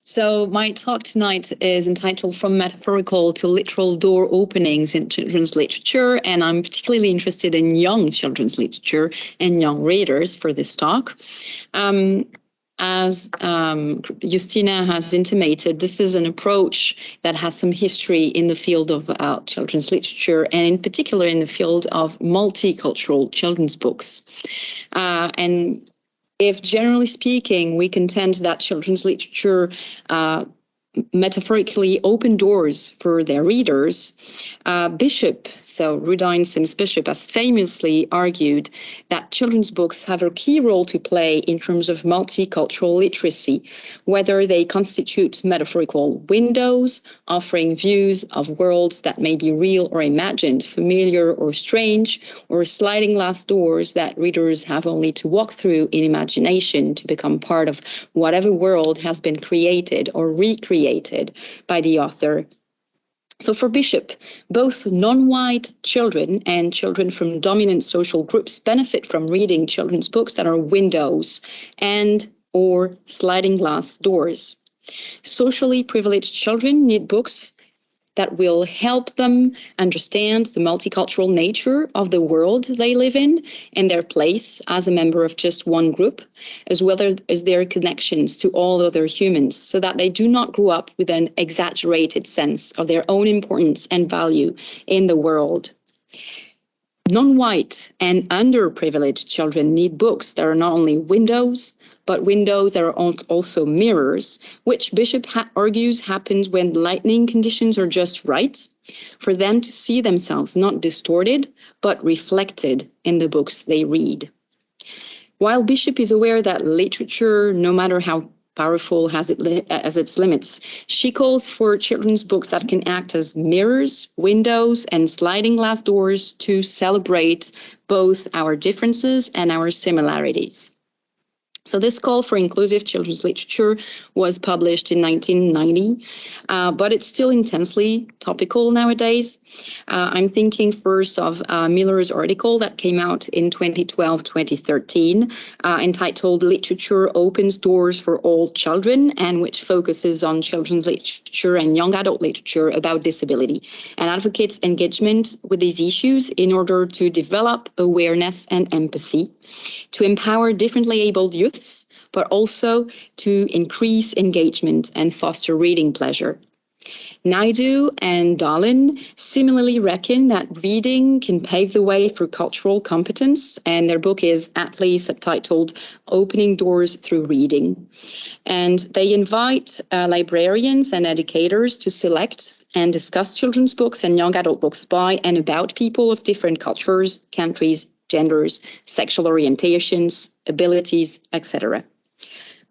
So my talk tonight is entitled From Metaphorical to Literal Door Openings in Children's Literature, and I'm particularly interested in young children's literature and young readers for this talk. As Justina has intimated, this is an approach that has some history in the field of children's literature, and in particular in the field of multicultural children's books. And if, generally speaking, we contend that children's literature metaphorically open doors for their readers, Bishop, so Rudine Sims Bishop, has famously argued that children's books have a key role to play in terms of multicultural literacy, whether they constitute metaphorical windows, offering views of worlds that may be real or imagined, familiar or strange, or sliding glass doors that readers have only to walk through in imagination to become part of whatever world has been created or recreated by the author. So for Bishop, both non-white children and children from dominant social groups benefit from reading children's books that are windows and or sliding glass doors. Socially privileged children need books that will help them understand the multicultural nature of the world they live in and their place as a member of just one group, as well as their connections to all other humans, so that they do not grow up with an exaggerated sense of their own importance and value in the world. Non-white and underprivileged children need books that are not only windows, but windows that are also mirrors, which Bishop argues happens when lighting conditions are just right for them to see themselves not distorted, but reflected in the books they read. While Bishop is aware that literature, no matter how powerful has its limits, she calls for children's books that can act as mirrors, windows, and sliding glass doors to celebrate both our differences and our similarities. So this call for inclusive children's literature was published in 1990, but it's still intensely topical nowadays. I'm thinking first of Miller's article that came out in 2012-2013, entitled Literature Opens Doors for All Children, and which focuses on children's literature and young adult literature about disability, and advocates engagement with these issues in order to develop awareness and empathy, to empower differently abled youths, but also to increase engagement and foster reading pleasure. Naidu and Dahlin similarly reckon that reading can pave the way for cultural competence, and their book is aptly subtitled Opening Doors Through Reading. And they invite librarians and educators to select and discuss children's books and young adult books by and about people of different cultures, countries, genders, sexual orientations, abilities, etc.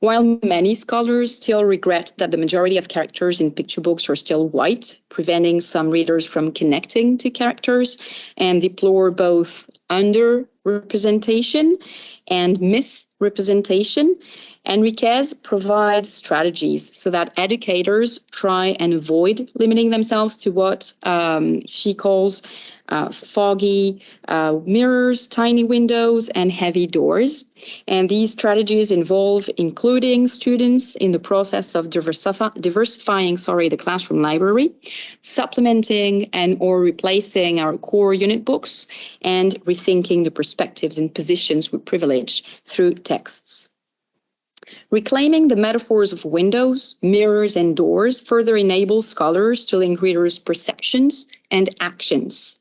While many scholars still regret that the majority of characters in picture books are still white, preventing some readers from connecting to characters, and deplore both underrepresentation and misrepresentation, Enriquez provides strategies so that educators try and avoid limiting themselves to what she calls foggy mirrors, tiny windows, and heavy doors. And these strategies involve including students in the process of diversifying the classroom library, supplementing and or replacing our core unit books, and rethinking the perspectives and positions with privilege through texts. Reclaiming the metaphors of windows, mirrors, and doors further enables scholars to link readers' perceptions and actions.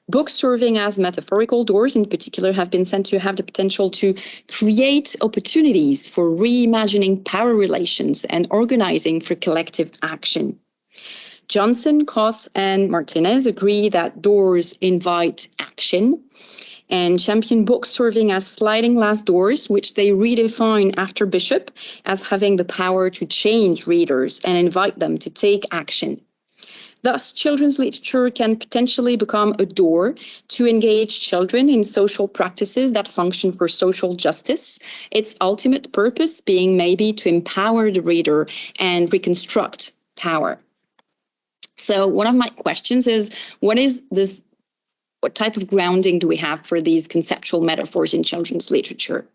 Books serving as metaphorical doors in particular have been said to have the potential to create opportunities for reimagining power relations and organizing for collective action. Johnson, Koss, and Martinez agree that doors invite action, and champion books serving as sliding glass doors, which they redefine after Bishop as having the power to change readers and invite them to take action. Thus, children's literature can potentially become a door to engage children in social practices that function for social justice, its ultimate purpose being maybe to empower the reader and reconstruct power. So one of my questions is, what type of grounding do we have for these conceptual metaphors in children's literature?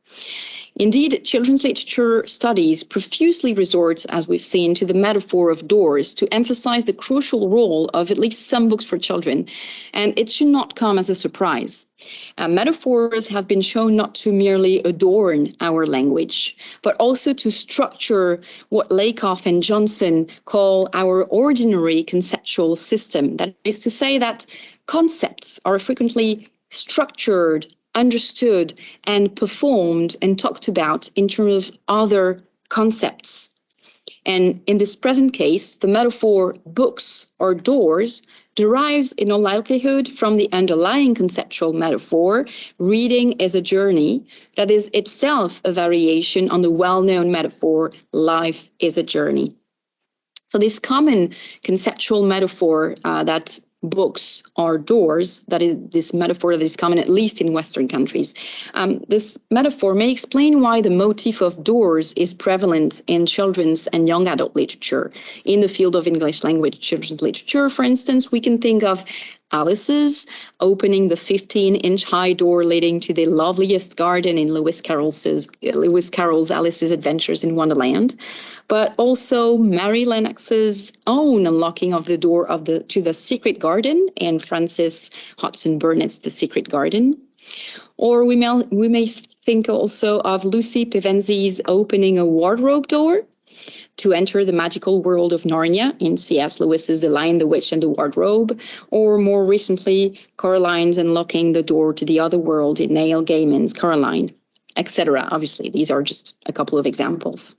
Indeed, children's literature studies profusely resort, as we've seen, to the metaphor of doors to emphasize the crucial role of at least some books for children, and it should not come as a surprise. Metaphors have been shown not to merely adorn our language, but also to structure what Lakoff and Johnson call our ordinary conceptual system. That is to say that concepts are frequently structured, understood, and performed and talked about in terms of other concepts. And in this present case, the metaphor books or doors derives in all likelihood from the underlying conceptual metaphor, reading is a journey, that is itself a variation on the well-known metaphor, life is a journey. So this common conceptual metaphor that books are doors, that is this metaphor that is common at least in Western countries. This metaphor may explain why the motif of doors is prevalent in children's and young adult literature. In the field of English language children's literature, for instance, we can think of Alice's opening the 15-inch high door leading to the loveliest garden in Lewis Carroll's Alice's Adventures in Wonderland, but also Mary Lennox's own unlocking of the door to the secret garden in Frances Hodgson Burnett's The Secret Garden. Or we may think also of Lucy Pevensy's opening a wardrobe door to enter the magical world of Narnia in C.S. Lewis's The Lion, the Witch, and the Wardrobe, or more recently, Coraline's unlocking the door to the other world in Neil Gaiman's Coraline, etc. Obviously, these are just a couple of examples.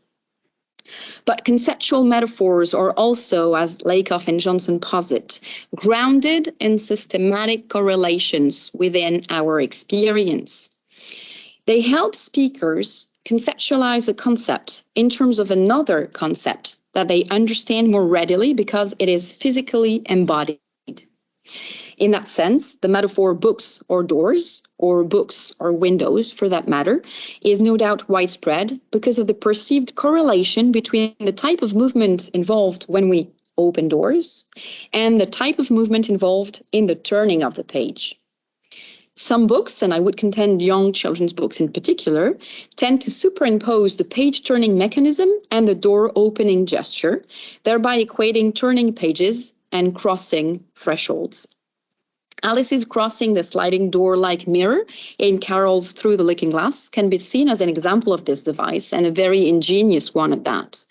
But conceptual metaphors are also, as Lakoff and Johnson posit, grounded in systematic correlations within our experience. They help speakers conceptualize a concept in terms of another concept that they understand more readily because it is physically embodied. In that sense, the metaphor books or doors, or books or windows for that matter, is no doubt widespread because of the perceived correlation between the type of movement involved when we open doors and the type of movement involved in the turning of the page. Some books, and I would contend young children's books in particular, tend to superimpose the page-turning mechanism and the door-opening gesture, thereby equating turning pages and crossing thresholds. Alice is crossing the sliding door-like mirror in Carroll's Through the Looking Glass can be seen as an example of this device, and a very ingenious one at that.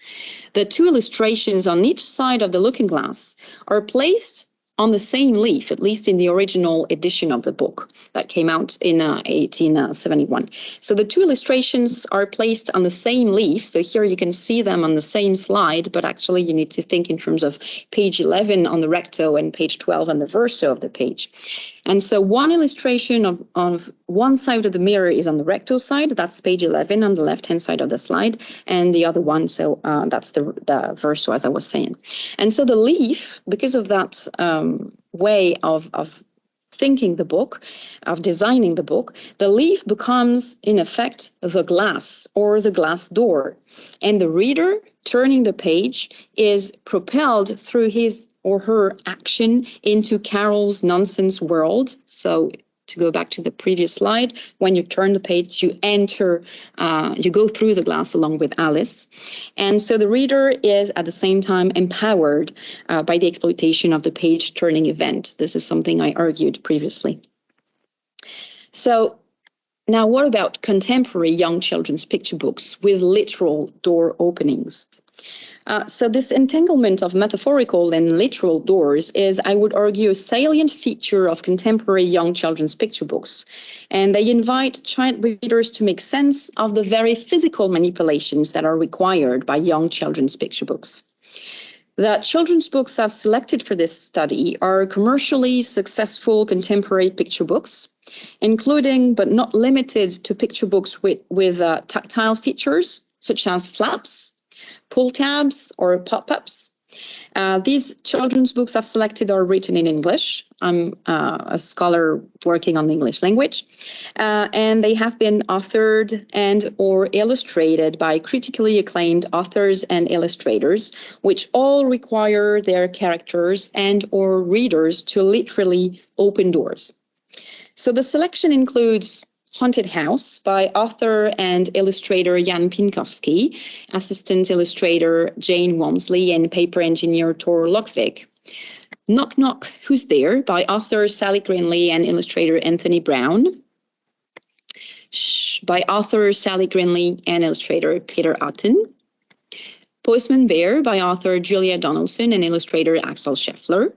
The two illustrations on each side of the looking glass are placed on the same leaf, at least in the original edition of the book that came out in 1871. So the two illustrations are placed on the same leaf. So here you can see them on the same slide, but actually you need to think in terms of page 11 on the recto and page 12 on the verso of the page. And so one illustration of one side of the mirror is on the recto side, that's page 11 on the left-hand side of the slide, and the other one, so that's the verso, as I was saying. And so the leaf, because of that way of thinking the book, of designing the book, the leaf becomes, in effect, the glass or the glass door. And the reader turning the page is propelled through his or her action into Carroll's nonsense world. So to go back to the previous slide, when you turn the page, you enter, you go through the glass along with Alice. And so the reader is at the same time empowered by the exploitation of the page turning event. This is something I argued previously. So now what about contemporary young children's picture books with literal door openings? So this entanglement of metaphorical and literal doors is, I would argue, a salient feature of contemporary young children's picture books. And they invite child readers to make sense of the very physical manipulations that are required by young children's picture books. The children's books I've selected for this study are commercially successful contemporary picture books, including but not limited to picture books with tactile features, such as flaps, pull tabs, or pop-ups. These children's books I've selected are written in English. I'm a scholar working on the English language, and they have been authored and or illustrated by critically acclaimed authors and illustrators, which all require their characters and or readers to literally open doors. So the selection includes Haunted House by author and illustrator Jan Pieńkowski, assistant illustrator Jane Walmsley, and paper engineer Tor Lokvig. Knock Knock, Who's There by author Sally Grindley and illustrator Anthony Browne. Shhh by author Sally Grindley and illustrator Peter Utton. Postman Bear by author Julia Donaldson and illustrator Axel Scheffler.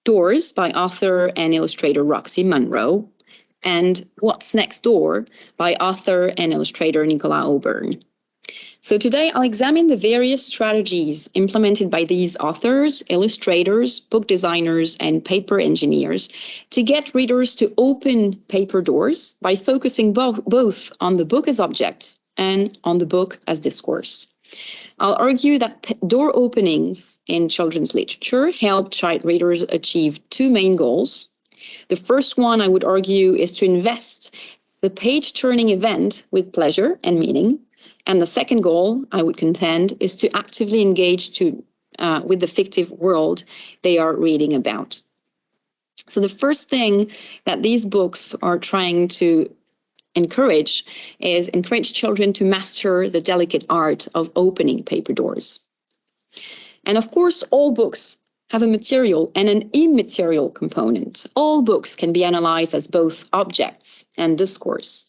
Doors by author and illustrator Roxie Munro. And What's Next Door by author and illustrator Nicola O'Byrne. So today I'll examine the various strategies implemented by these authors, illustrators, book designers, and paper engineers to get readers to open paper doors by focusing both on the book as object and on the book as discourse. I'll argue that door openings in children's literature help child readers achieve two main goals. The first one, I would argue, is to invest the page-turning event with pleasure and meaning. And the second goal, I would contend, is to actively engage with the fictive world they are reading about. So the first thing that these books are trying to encourage children to master the delicate art of opening paper doors. And of course, all books have a material and an immaterial component. All books can be analyzed as both objects and discourse.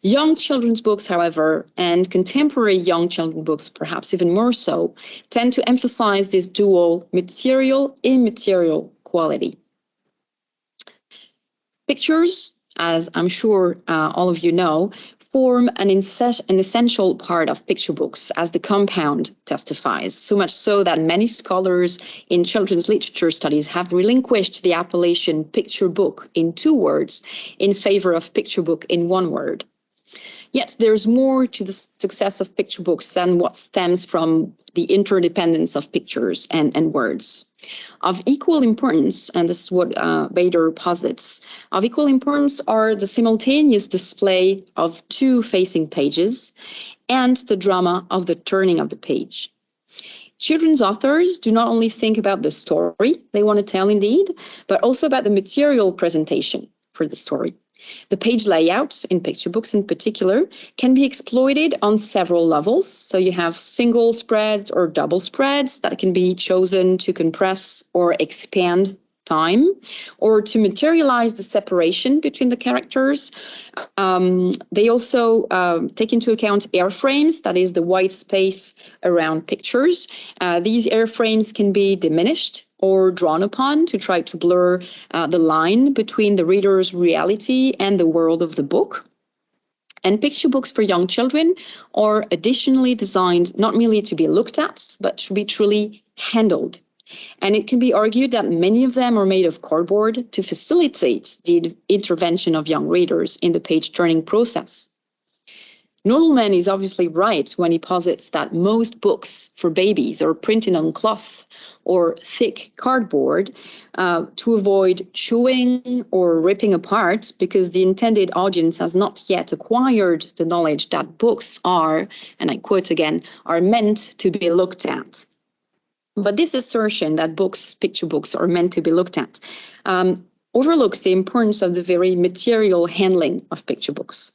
Young children's books, however, and contemporary young children's books, perhaps even more so, tend to emphasize this dual material-immaterial quality. Pictures, as I'm sure all of you know, form an essential part of picture books, as the compound testifies, so much so that many scholars in children's literature studies have relinquished the appellation picture book in 2 words in favor of picture book in 1 word. Yet there's more to the success of picture books than what stems from the interdependence of pictures and words. Of equal importance, and this is what Bader posits, of equal importance are the simultaneous display of 2 facing pages and the drama of the turning of the page. Children's authors do not only think about the story they want to tell indeed, but also about the material presentation for the story. The page layout, in picture books in particular, can be exploited on several levels. So you have single spreads or double spreads that can be chosen to compress or expand time, or to materialize the separation between the characters. They also take into account airframes, that is the white space around pictures. These airframes can be diminished or drawn upon to try to blur the line between the reader's reality and the world of the book. And picture books for young children are additionally designed not merely to be looked at, but to be truly handled. And it can be argued that many of them are made of cardboard to facilitate the intervention of young readers in the page-turning process. Nodelman is obviously right when he posits that most books for babies are printed on cloth or thick cardboard to avoid chewing or ripping apart, because the intended audience has not yet acquired the knowledge that books are, and I quote again, are meant to be looked at. But this assertion that picture books are meant to be looked at, overlooks the importance of the very material handling of picture books.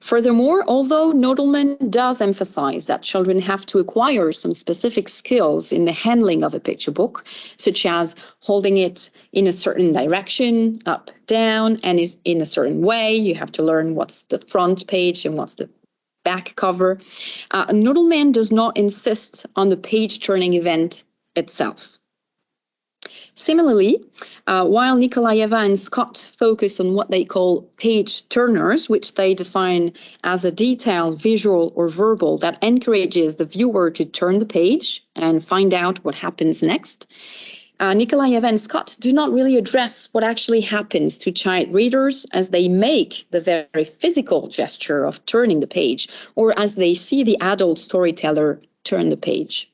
Furthermore, although Nodelman does emphasize that children have to acquire some specific skills in the handling of a picture book, such as holding it in a certain direction, up, down, and is in a certain way, you have to learn what's the front page and what's the back cover. Nodelman does not insist on the page-turning event itself. Similarly, while Nikolaeva and Scott focus on what they call page turners, which they define as a detail, visual or verbal, that encourages the viewer to turn the page and find out what happens next, Nikolaeva and Scott do not really address what actually happens to child readers as they make the very physical gesture of turning the page, or as they see the adult storyteller turn the page.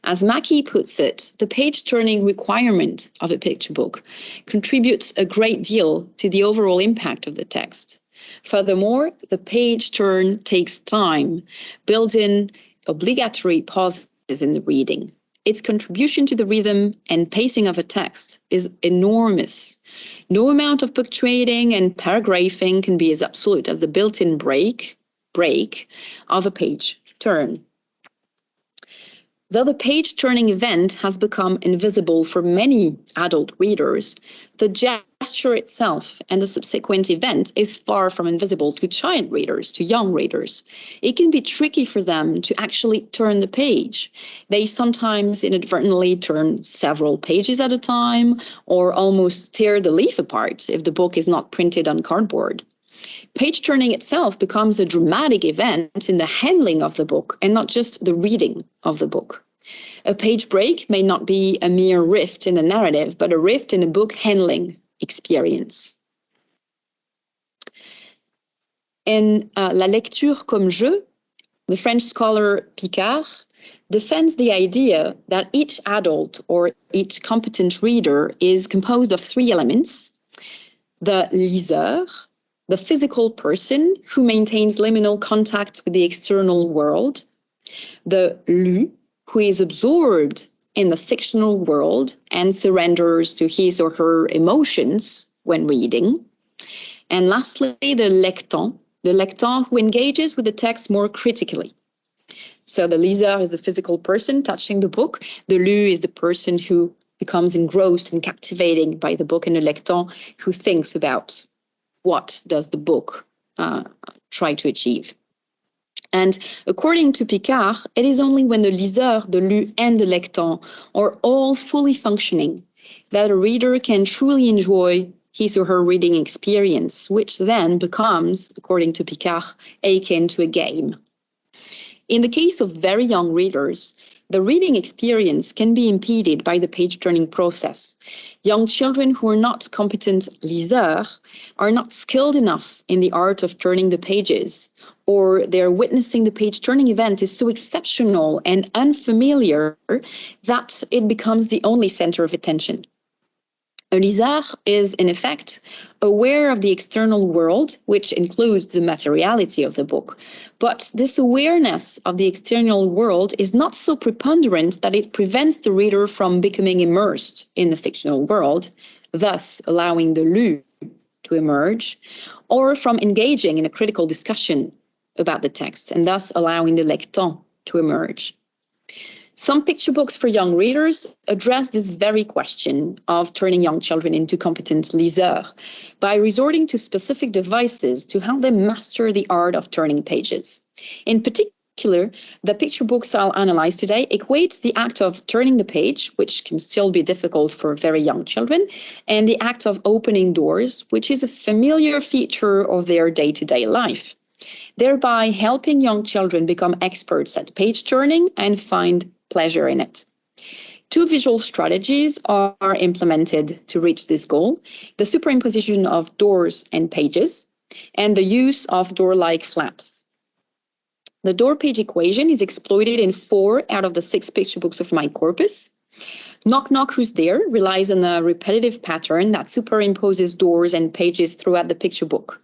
As Mackie puts it, the page-turning requirement of a picture book contributes a great deal to the overall impact of the text. Furthermore, the page turn takes time, builds in obligatory pauses in the reading. its contribution to the rhythm and pacing of a text is enormous. No amount of punctuating and paragraphing can be as absolute as the built-in break of a page turn. Though the page-turning event has become invisible for many adult readers, the gesture itself and the subsequent event is far from invisible to child readers, to young readers. It can be tricky for them to actually turn the page. They sometimes inadvertently turn several pages at a time or almost tear the leaf apart if the book is not printed on cardboard. Page turning itself becomes a dramatic event in the handling of the book and not just the reading of the book. A page break may not be a mere rift in the narrative, but a rift in a book handling experience. In La lecture comme jeu, the French scholar Picard defends the idea that each adult or each competent reader is composed of three elements: the liseur, the physical person who maintains liminal contact with the external world, the lu, who is absorbed in the fictional world and surrenders to his or her emotions when reading, and lastly, the lectant who engages with the text more critically. So the liseur is the physical person touching the book, the lu is the person who becomes engrossed and captivating by the book, and the lectant who thinks about what does the book try to achieve. And according to Picard, it is only when the liseur, the lu, and the lectant are all fully functioning that a reader can truly enjoy his or her reading experience, which then becomes, according to Picard, akin to a game. In the case of very young readers, the reading experience can be impeded by the page-turning process. Young children who are not competent liseurs are not skilled enough in the art of turning the pages, or their witnessing the page-turning event is so exceptional and unfamiliar that it becomes the only center of attention. A liseur is, in effect, aware of the external world, which includes the materiality of the book. But this awareness of the external world is not so preponderant that it prevents the reader from becoming immersed in the fictional world, thus allowing the lu to emerge, or from engaging in a critical discussion about the text, and thus allowing the lectant to emerge. Some picture books for young readers address this very question of turning young children into competent liseurs by resorting to specific devices to help them master the art of turning pages. In particular, the picture books I'll analyze today equate the act of turning the page, which can still be difficult for very young children, and the act of opening doors, which is a familiar feature of their day-to-day life, thereby helping young children become experts at page turning and find pleasure in it. Two visual strategies are implemented to reach this goal: the superimposition of doors and pages, and the use of door-like flaps. The door page equation is exploited in 4 out of the 6 picture books of my corpus. Knock Knock Who's There relies on a repetitive pattern that superimposes doors and pages throughout the picture book.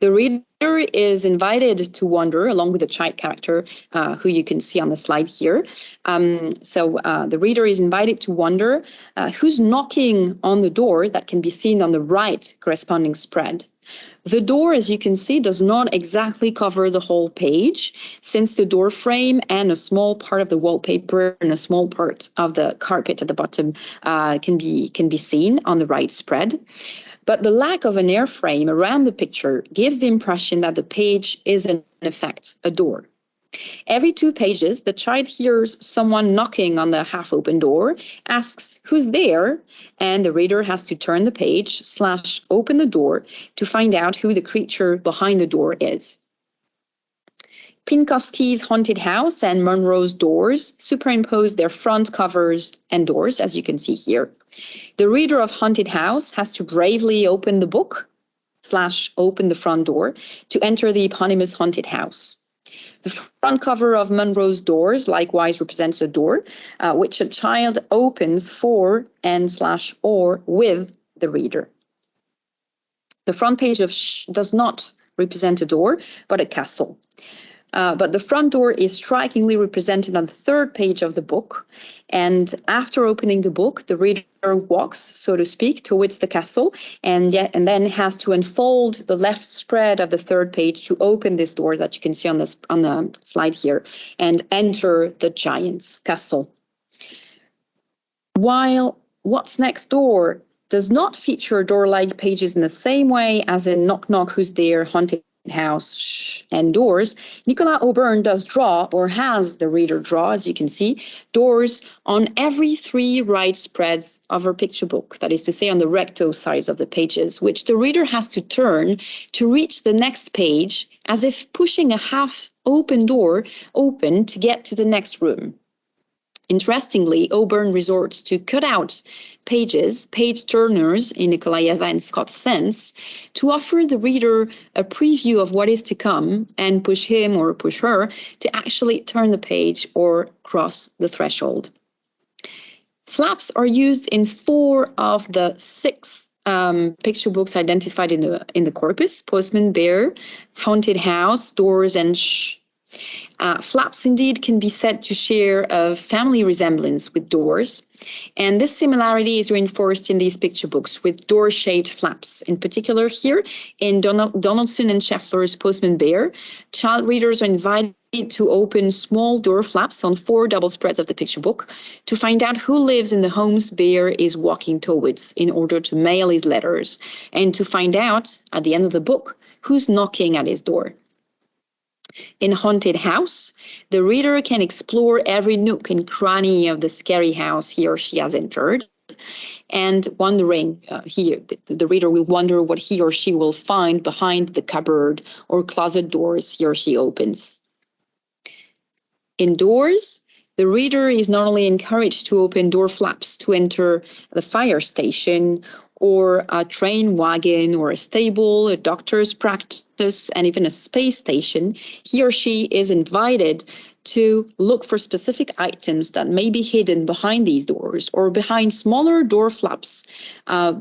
The reader is invited to wander along with the child character, who you can see on the slide here. The reader is invited to wonder who's knocking on the door that can be seen on the right corresponding spread. The door, as you can see, does not exactly cover the whole page, since the door frame and a small part of the wallpaper and a small part of the carpet at the bottom can be seen on the right spread. But the lack of an airframe around the picture gives the impression that the page is, in effect, a door. Every 2 pages, the child hears someone knocking on the half-open door, asks who's there, and the reader has to turn the page / open the door to find out who the creature behind the door is. Pieńkowski's Haunted House and Munro's Doors superimpose their front covers and doors, as you can see here. The reader of Haunted House has to bravely open the book / open the front door to enter the eponymous haunted house. The front cover of Munro's Doors likewise represents a door, which a child opens for and / or with the reader. The front page of Shhh does not represent a door, but a castle. But the front door is strikingly represented on the third page of the book. And after opening the book, the reader walks, so to speak, towards the castle, and then has to unfold the left spread of the third page to open this door that you can see on the slide here and enter the giant's castle. While What's Next Door does not feature door-like pages in the same way as in Knock Knock, Who's There, Haunted House, Shh, and Doors, Nicola O'Byrne does draw, or has the reader draw, as you can see, doors on every 3 right spreads of her picture book, that is to say on the recto sides of the pages, which the reader has to turn to reach the next page, as if pushing a half-open door open to get to the next room. Interestingly, O'Byrne resorts to cut-out pages, page turners in Nikolaeva and Scott's sense, to offer the reader a preview of what is to come and push him or push her to actually turn the page or cross the threshold. Flaps are used in 4 of the 6 picture books identified in the corpus: Postman Bear, Haunted House, Doors, and Shh. Flaps indeed can be said to share a family resemblance with doors, and this similarity is reinforced in these picture books with door-shaped flaps. In particular here, in Donaldson and Scheffler's Postman Bear, child readers are invited to open small door flaps on 4 double spreads of the picture book to find out who lives in the homes Bear is walking towards in order to mail his letters, and to find out, at the end of the book, who's knocking at his door. In Haunted House, the reader can explore every nook and cranny of the scary house he or she has entered, and wondering, the reader will wonder what he or she will find behind the cupboard or closet doors he or she opens. Indoors, the reader is not only encouraged to open door flaps to enter the fire station or a train wagon or a stable, a doctor's practice, and even a space station, he or she is invited to look for specific items that may be hidden behind these doors or behind smaller door flaps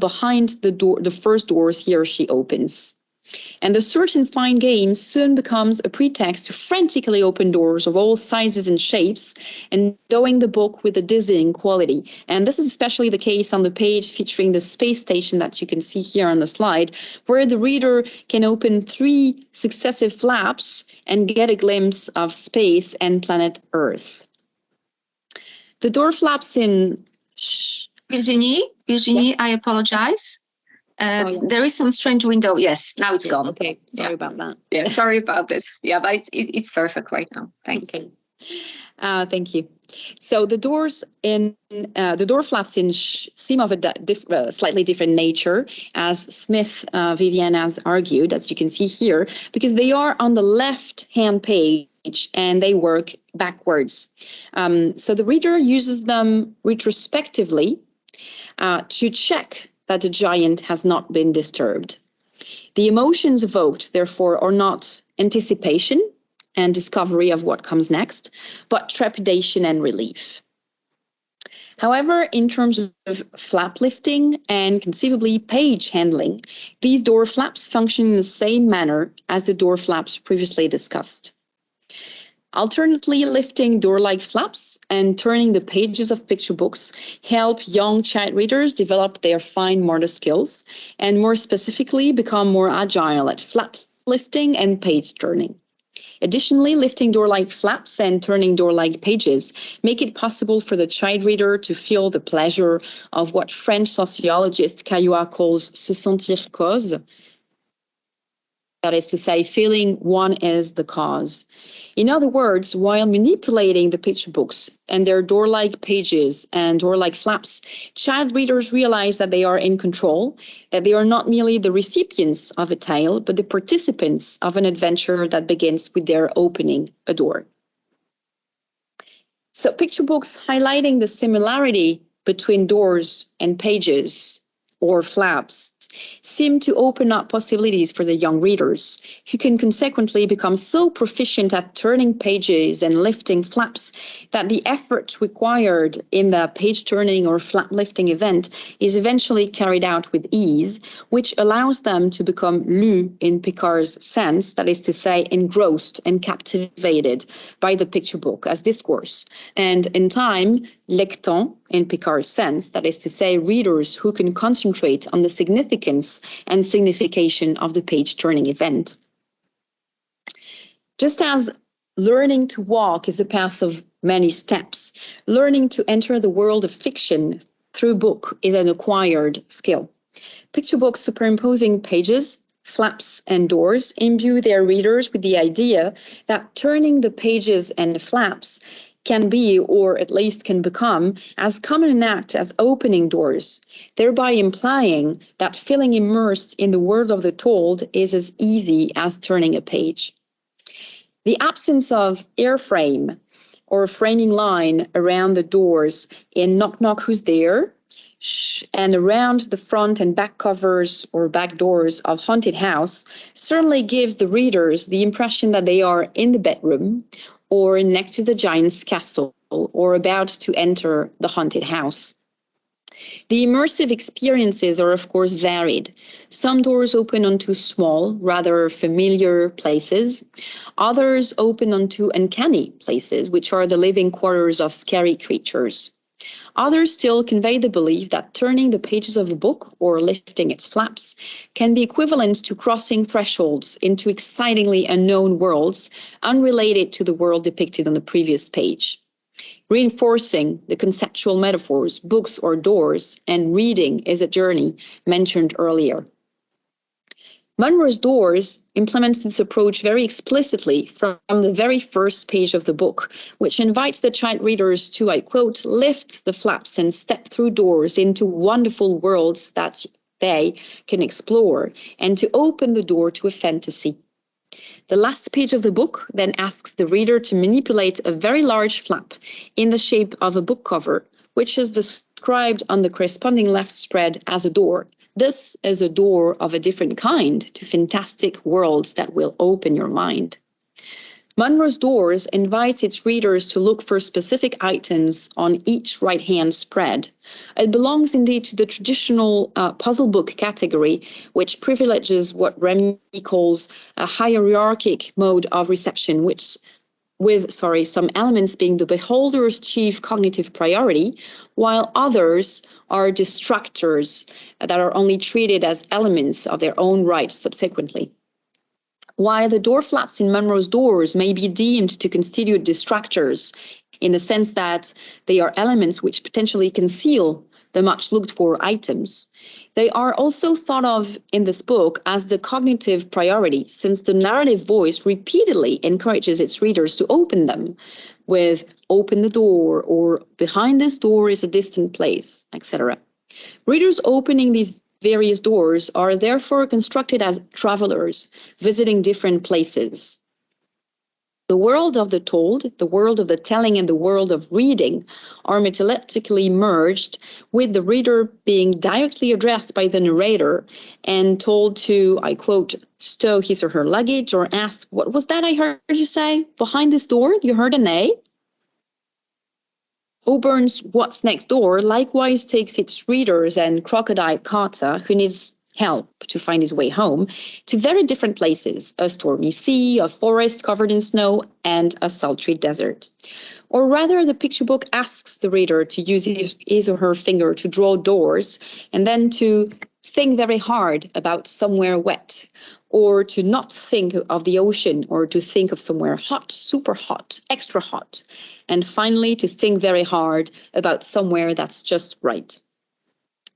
behind the first doors he or she opens. And the search and find game soon becomes a pretext to frantically open doors of all sizes and shapes, endowing the book with a dizzying quality. And this is especially the case on the page featuring the space station that you can see here on the slide, where the reader can open 3 successive flaps and get a glimpse of space and planet Earth. The door flaps in Shh. Virginie, yes. I apologize. There is some strange window. Yes, now it's gone. Okay, sorry about that. Yeah, sorry about this. Yeah, but it's perfect right now. Thank you. Thank you. So the door flaps in Shh seem of a slightly different nature, as Smith Vivian has argued, as you can see here, because they are on the left-hand page and they work backwards. So the reader uses them retrospectively to check that the giant has not been disturbed. The emotions evoked, therefore, are not anticipation and discovery of what comes next, but trepidation and relief. However, in terms of flap lifting and conceivably page handling, these door flaps function in the same manner as the door flaps previously discussed. Alternately, lifting door-like flaps and turning the pages of picture books help young child readers develop their fine motor skills and more specifically become more agile at flap lifting and page turning. Additionally, lifting door-like flaps and turning door-like pages make it possible for the child reader to feel the pleasure of what French sociologist Caillois calls se sentir cause. That is to say, feeling one is the cause. In other words, while manipulating the picture books and their door-like pages and door-like flaps, child readers realize that they are in control, that they are not merely the recipients of a tale, but the participants of an adventure that begins with their opening a door. So picture books highlighting the similarity between doors and pages or flaps seem to open up possibilities for the young readers, who can consequently become so proficient at turning pages and lifting flaps that the effort required in the page-turning or flap-lifting event is eventually carried out with ease, which allows them to become lu in Picard's sense, that is to say, engrossed and captivated by the picture book as discourse, and in time, lectant in Picard's sense, that is to say, readers who can concentrate on the significance and signification of the page-turning event. Just as learning to walk is a path of many steps, learning to enter the world of fiction through book is an acquired skill. Picture books superimposing pages, flaps, and doors imbue their readers with the idea that turning the pages and flaps can be, or at least can become, as common an act as opening doors, thereby implying that feeling immersed in the world of the told is as easy as turning a page. The absence of airframe or framing line around the doors in Knock Knock Who's There, Shhh, and around the front and back covers or back doors of Haunted House certainly gives the readers the impression that they are in the bedroom or next to the giant's castle or about to enter the haunted house. The immersive experiences are, of course, varied. Some doors open onto small, rather familiar places. Others open onto uncanny places, which are the living quarters of scary creatures. Others still convey the belief that turning the pages of a book or lifting its flaps can be equivalent to crossing thresholds into excitingly unknown worlds unrelated to the world depicted on the previous page, reinforcing the conceptual metaphors, books or doors, and reading is a journey mentioned earlier. Munro's Doors implements this approach very explicitly from the very first page of the book, which invites the child readers to, I quote, lift the flaps and step through doors into wonderful worlds that they can explore, and to open the door to a fantasy. The last page of the book then asks the reader to manipulate a very large flap in the shape of a book cover, which is described on the corresponding left spread as a door. This is a door of a different kind to fantastic worlds that will open your mind. Munro's Doors invites its readers to look for specific items on each right-hand spread. It belongs indeed to the traditional puzzle book category, which privileges what Remy calls a hierarchic mode of reception, with some elements being the beholder's chief cognitive priority, while others are distractors that are only treated as elements of their own right subsequently. While the door flaps in Munro's Doors may be deemed to constitute distractors in the sense that they are elements which potentially conceal the much looked for items, they are also thought of in this book as the cognitive priority, since the narrative voice repeatedly encourages its readers to open them with open the door or behind this door is a distant place, etc. Readers opening these various doors are therefore constructed as travelers visiting different places. The world of the told, the world of the telling, and the world of reading are metaleptically merged, with the reader being directly addressed by the narrator and told to, I quote, stow his or her luggage or ask, what was that I heard you say? Behind this door, you heard an A? O'Byrne's What's Next Door likewise takes its readers and Crocodile Carter, who needs help to find his way home, to very different places, a stormy sea, a forest covered in snow, and a sultry desert. Or rather, the picture book asks the reader to use his or her finger to draw doors and then to think very hard about somewhere wet, or to not think of the ocean, or to think of somewhere hot, super hot, extra hot, and finally to think very hard about somewhere that's just right.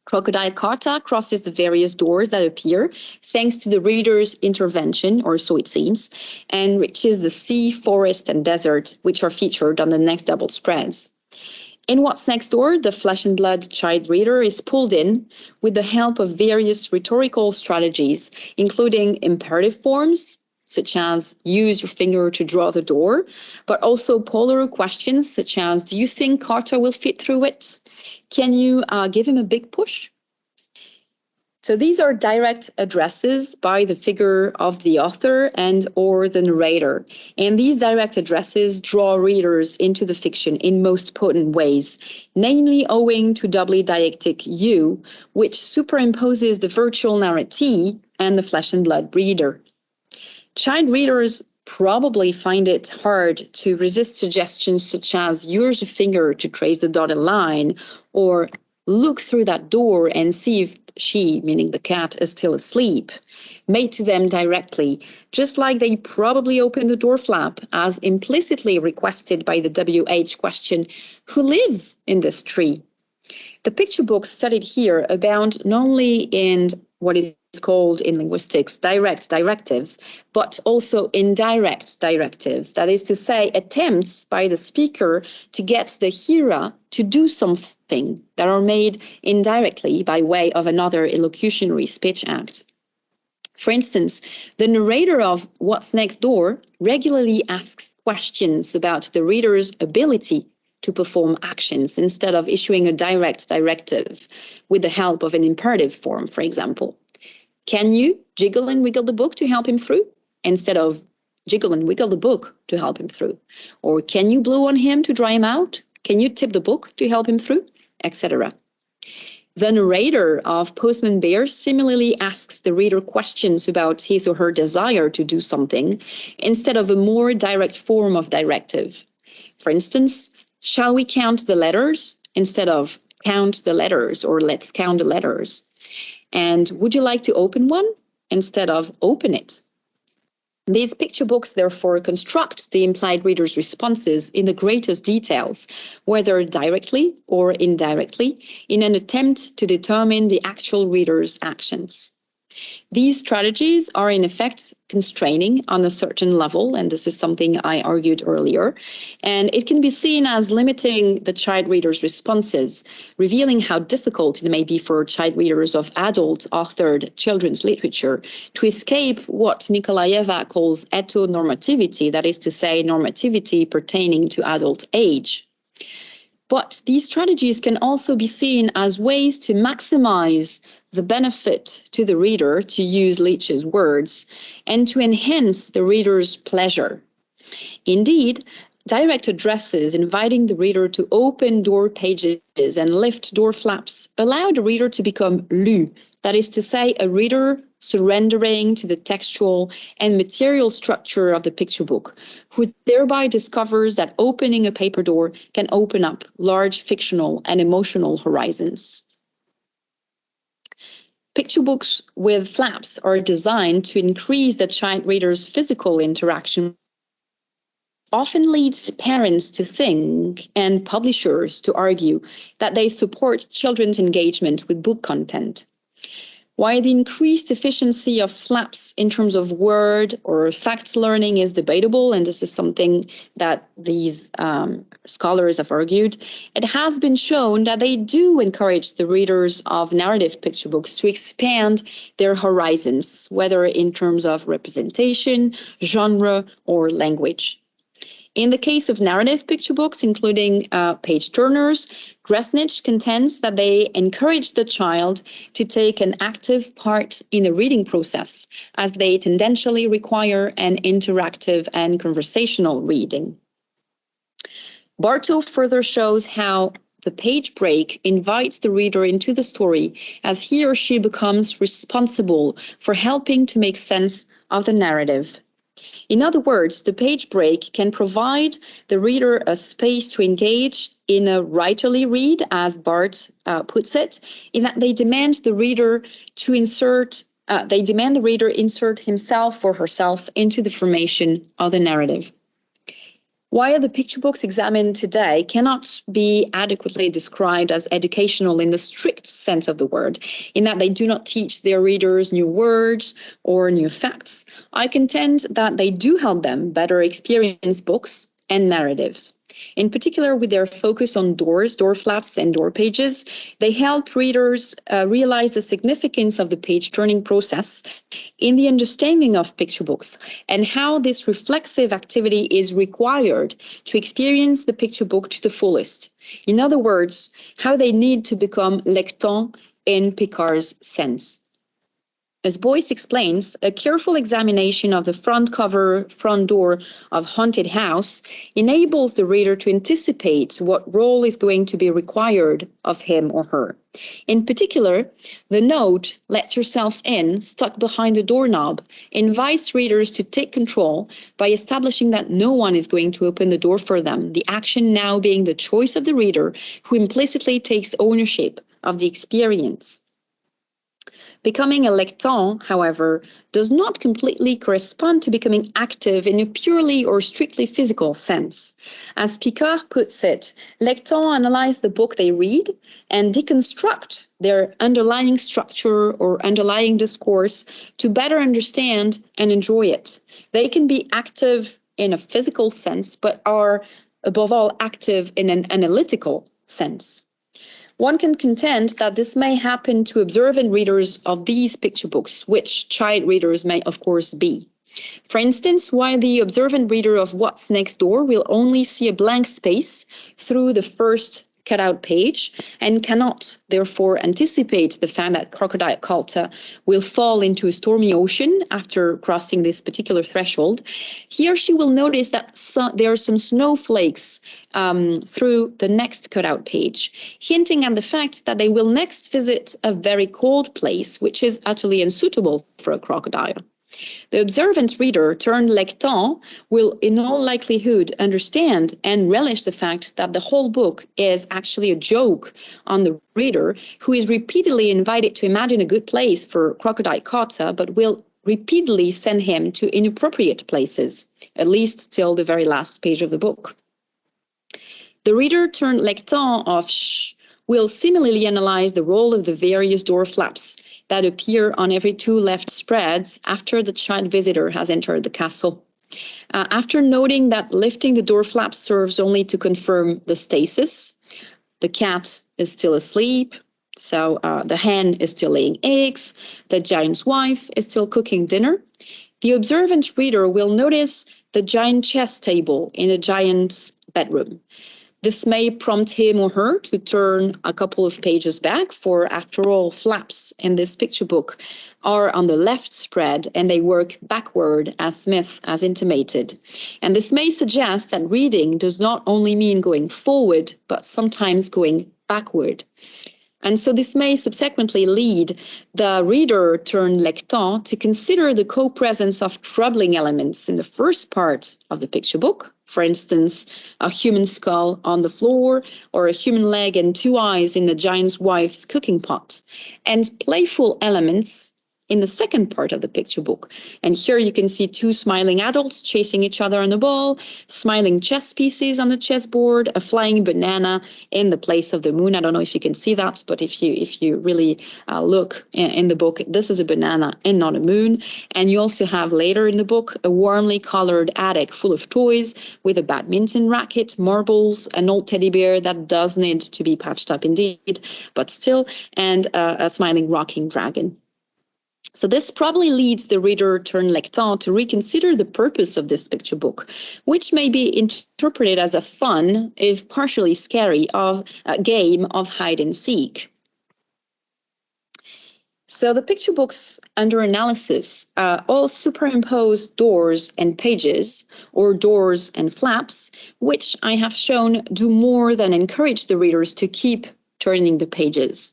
Crocodile Carter crosses the various doors that appear thanks to the reader's intervention, or so it seems, and reaches the sea, forest, and desert, which are featured on the next double spreads. In What's Next Door, the flesh and blood child reader is pulled in with the help of various rhetorical strategies, including imperative forms, such as use your finger to draw the door, but also polar questions such as, do you think Carter will fit through it? Can you give him a big push? So these are direct addresses by the figure of the author and or the narrator. And these direct addresses draw readers into the fiction in most potent ways, namely owing to doubly deictic you, which superimposes the virtual narratee and the flesh and blood reader. Child readers probably find it hard to resist suggestions such as use the finger to trace the dotted line, or look through that door and see if she, meaning the cat, is still asleep, made to them directly, just like they probably open the door flap as implicitly requested by the WH question, who lives in this tree? The picture books studied here abound not only in what is called in linguistics direct directives, but also indirect directives. That is to say, attempts by the speaker to get the hearer to do something that are made indirectly by way of another illocutionary speech act. For instance, the narrator of What's Next Door regularly asks questions about the reader's ability to perform actions instead of issuing a direct directive with the help of an imperative form, for example. Can you jiggle and wiggle the book to help him through? Instead of jiggle and wiggle the book to help him through. Or can you blow on him to dry him out? Can you tip the book to help him through? Etc. The narrator of Postman Bear similarly asks the reader questions about his or her desire to do something instead of a more direct form of directive. For instance, shall we count the letters instead of count the letters or let's count the letters? And would you like to open one instead of open it? These picture books therefore construct the implied reader's responses in the greatest details, whether directly or indirectly, in an attempt to determine the actual reader's actions. These strategies are in effect constraining on a certain level, and this is something I argued earlier, and it can be seen as limiting the child reader's responses, revealing how difficult it may be for child readers of adult-authored children's literature to escape what Nicola calls heteronormativity, that is to say, normativity pertaining to adult age. But these strategies can also be seen as ways to maximize the benefit to the reader, to use Leach's words, and to enhance the reader's pleasure. Indeed, direct addresses inviting the reader to open door pages and lift door flaps allow the reader to become lu, that is to say, a reader surrendering to the textual and material structure of the picture book, who thereby discovers that opening a paper door can open up large fictional and emotional horizons. Picture books with flaps are designed to increase the child reader's physical interaction, often leads parents to think and publishers to argue that they support children's engagement with book content. While the increased efficiency of flaps in terms of word or facts learning is debatable, and this is something that these scholars have argued, it has been shown that they do encourage the readers of narrative picture books to expand their horizons, whether in terms of representation, genre, or language. In the case of narrative picture books, including page turners, Gressnich contends that they encourage the child to take an active part in the reading process, as they tendentially require an interactive and conversational reading. Bartow further shows how the page break invites the reader into the story as he or she becomes responsible for helping to make sense of the narrative. In other words, the page break can provide the reader a space to engage in a writerly read, as Bart puts it, in that they demand the reader to insert himself or herself into the formation of the narrative. While the picture books examined today cannot be adequately described as educational in the strict sense of the word, in that they do not teach their readers new words or new facts, I contend that they do help them better experience books and narratives. In particular, with their focus on doors, door flaps, and door pages, they help readers realize the significance of the page-turning process in the understanding of picture books and how this reflexive activity is required to experience the picture book to the fullest. In other words, how they need to become lectant in Picard's sense. As Boyce explains, a careful examination of the front cover, front door of Haunted House enables the reader to anticipate what role is going to be required of him or her. In particular, the note, "Let yourself in," stuck behind the doorknob, invites readers to take control by establishing that no one is going to open the door for them, the action now being the choice of the reader, who implicitly takes ownership of the experience. Becoming a lectant, however, does not completely correspond to becoming active in a purely or strictly physical sense. As Picard puts it, lectants analyze the book they read and deconstruct their underlying structure or underlying discourse to better understand and enjoy it. They can be active in a physical sense, but are, above all, active in an analytical sense. One can contend that this may happen to observant readers of these picture books, which child readers may, of course, be. For instance, while the observant reader of What's Next Door will only see a blank space through the first cutout page and cannot, therefore, anticipate the fact that Crocodile Calta will fall into a stormy ocean after crossing this particular threshold, he or she will notice that there are some snowflakes through the next cutout page, hinting at the fact that they will next visit a very cold place, which is utterly unsuitable for a crocodile. The observant reader turned lectant will in all likelihood understand and relish the fact that the whole book is actually a joke on the reader, who is repeatedly invited to imagine a good place for Crocodile Calta, but will repeatedly send him to inappropriate places, at least till the very last page of the book. The reader turned lectant of Shhh will similarly analyze the role of the various door flaps that appear on every two left spreads after the child visitor has entered the castle. After noting that lifting the door flap serves only to confirm the stasis, the cat is still asleep, so the hen is still laying eggs, the giant's wife is still cooking dinner, the observant reader will notice the giant chess table in a giant's bedroom. This may prompt him or her to turn a couple of pages back, for after all, flaps in this picture book are on the left spread and they work backward, as Smith has intimated. And this may suggest that reading does not only mean going forward, but sometimes going backward. And so this may subsequently lead the reader turned lectant to consider the co-presence of troubling elements in the first part of the picture book. For instance, a human skull on the floor or a human leg and two eyes in the giant's wife's cooking pot, and playful elements in the second part of the picture book. And here you can see two smiling adults chasing each other on a ball, smiling chess pieces on the chessboard, a flying banana in the place of the moon. I don't know if you can see that, but if you really look in the book, this is a banana and not a moon. And you also have later in the book a warmly colored attic full of toys with a badminton racket, marbles, an old teddy bear that does need to be patched up indeed, but still, and a smiling rocking dragon. So this probably leads the reader turned lectant to reconsider the purpose of this picture book, which may be interpreted as a fun, if partially scary, game of hide and seek. So the picture books under analysis all superimpose doors and pages, or doors and flaps, which I have shown do more than encourage the readers to keep turning the pages.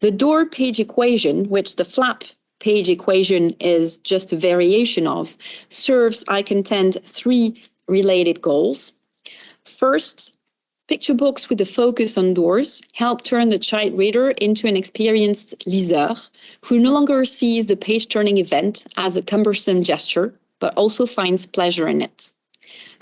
The door page equation, which the flap page equation is just a variation of, serves, I contend, three related goals. First, picture books with a focus on doors help turn the child reader into an experienced liseur who no longer sees the page-turning event as a cumbersome gesture, but also finds pleasure in it.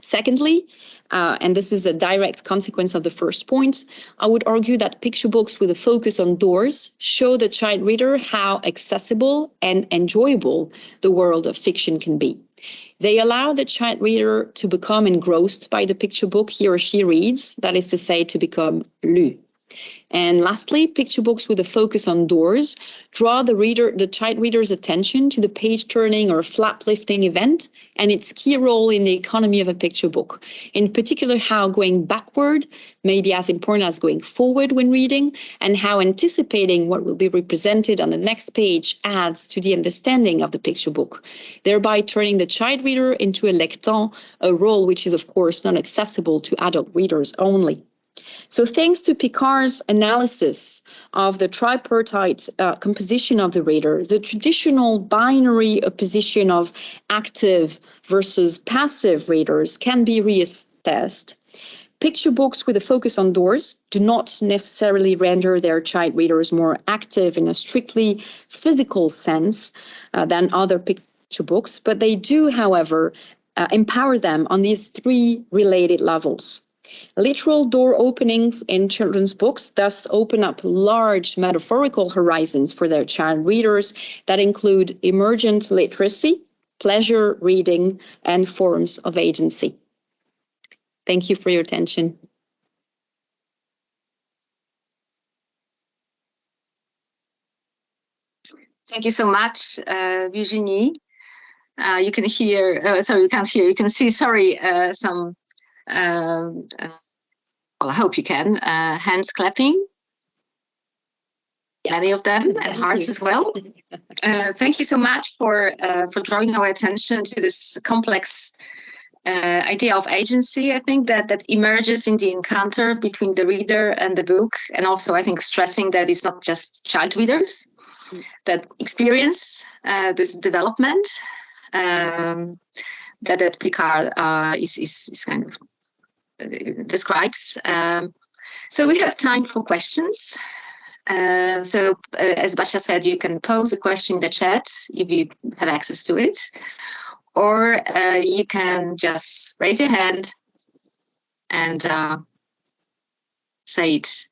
Secondly, and this is a direct consequence of the first point, I would argue that picture books with a focus on doors show the child reader how accessible and enjoyable the world of fiction can be. They allow the child reader to become engrossed by the picture book he or she reads, that is to say, to become lu. And lastly, picture books with a focus on doors draw the child reader's attention to the page turning or flap lifting event and its key role in the economy of a picture book. In particular, how going backward may be as important as going forward when reading, and how anticipating what will be represented on the next page adds to the understanding of the picture book, thereby turning the child reader into a lectant, a role which is of course not accessible to adult readers only. So thanks to Picard's analysis of the tripartite composition of the reader, the traditional binary opposition of active versus passive readers can be reassessed. Picture books with a focus on doors do not necessarily render their child readers more active in a strictly physical sense than other picture books, but they do, however, empower them on these three related levels. Literal door openings in children's books thus open up large metaphorical horizons for their child readers that include emergent literacy, pleasure reading, and forms of agency. Thank you for your attention. Thank you so much, Virginie. You can hear, sorry, you can't hear, you can see, sorry, some well, I hope you can. Hands clapping. Yes. Many of them, and hearts as well. Thank you so much for drawing our attention to this complex idea of agency. I think that emerges in the encounter between the reader and the book, and also I think stressing that it's not just child readers that experience this development that Picard is kind of describes. So we have time for questions. So as Basha said, you can pose a question in the chat if you have access to it, or you can just raise your hand and say it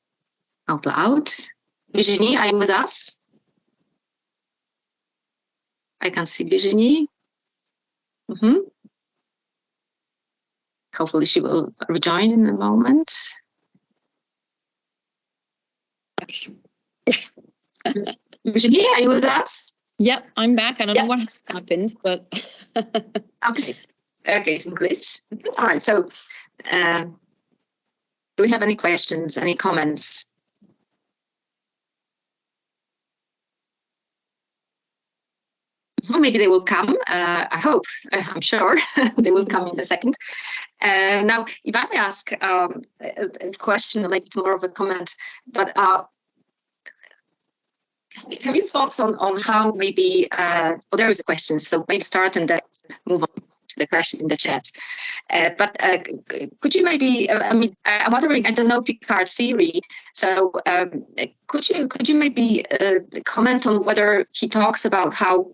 out loud. Virginie, are you with us? I can see Virginie. Hopefully she will rejoin in a moment. Virginie, are you with us? Yep, I'm back. I don't know what has happened, but... Okay, it's English. All right, so do we have any questions, any comments? Maybe they will come. I hope, I'm sure they will come in a second. Now, if I may ask a question, maybe it's more of a comment, but have you thoughts on how maybe, well, there is a question, so maybe start and then move on to the question in the chat. But could you maybe, I mean, I'm wondering, I don't know Picard's theory, so could you maybe comment on whether he talks about how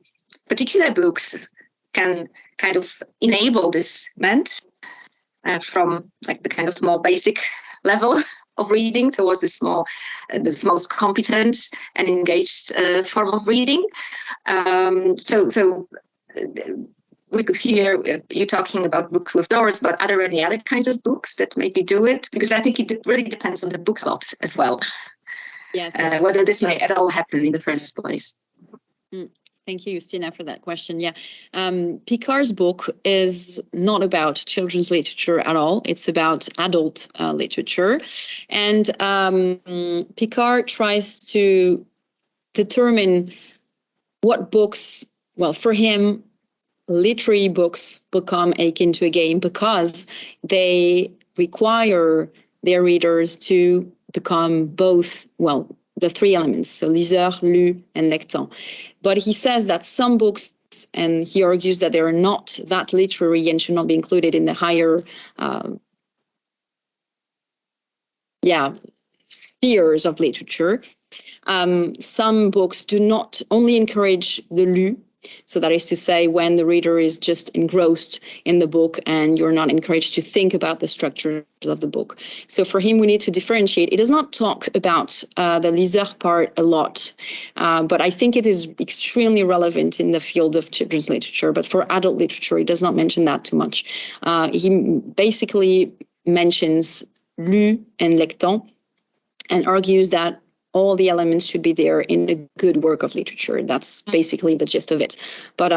particular books can kind of enable this ment from like the kind of more basic level of reading towards this most competent and engaged form of reading. So we could hear you talking about books with doors, but are there any other kinds of books that maybe do it? Because I think it really depends on the book a lot as well. Yes. Whether this may at all happen in the first place. Thank you, Justina, for that question. Yeah, Picard's book is not about children's literature at all. It's about adult literature. And Picard tries to determine what books, well, for him, literary books become akin to a game because they require their readers to become both, well, the three elements, so liseur, lu, and lectant. But he says that some books, and he argues that they are not that literary and should not be included in the higher spheres of literature. Some books do not only encourage the lu, so that is to say when the reader is just engrossed in the book and you're not encouraged to think about the structure of the book. So for him, we need to differentiate. It does not talk about the liseur part a lot, but I think it is extremely relevant in the field of children's literature. But for adult literature, he does not mention that too much. He basically mentions lu and lectant. and argues that all the elements should be there in a good work of literature. That's basically the gist of it. But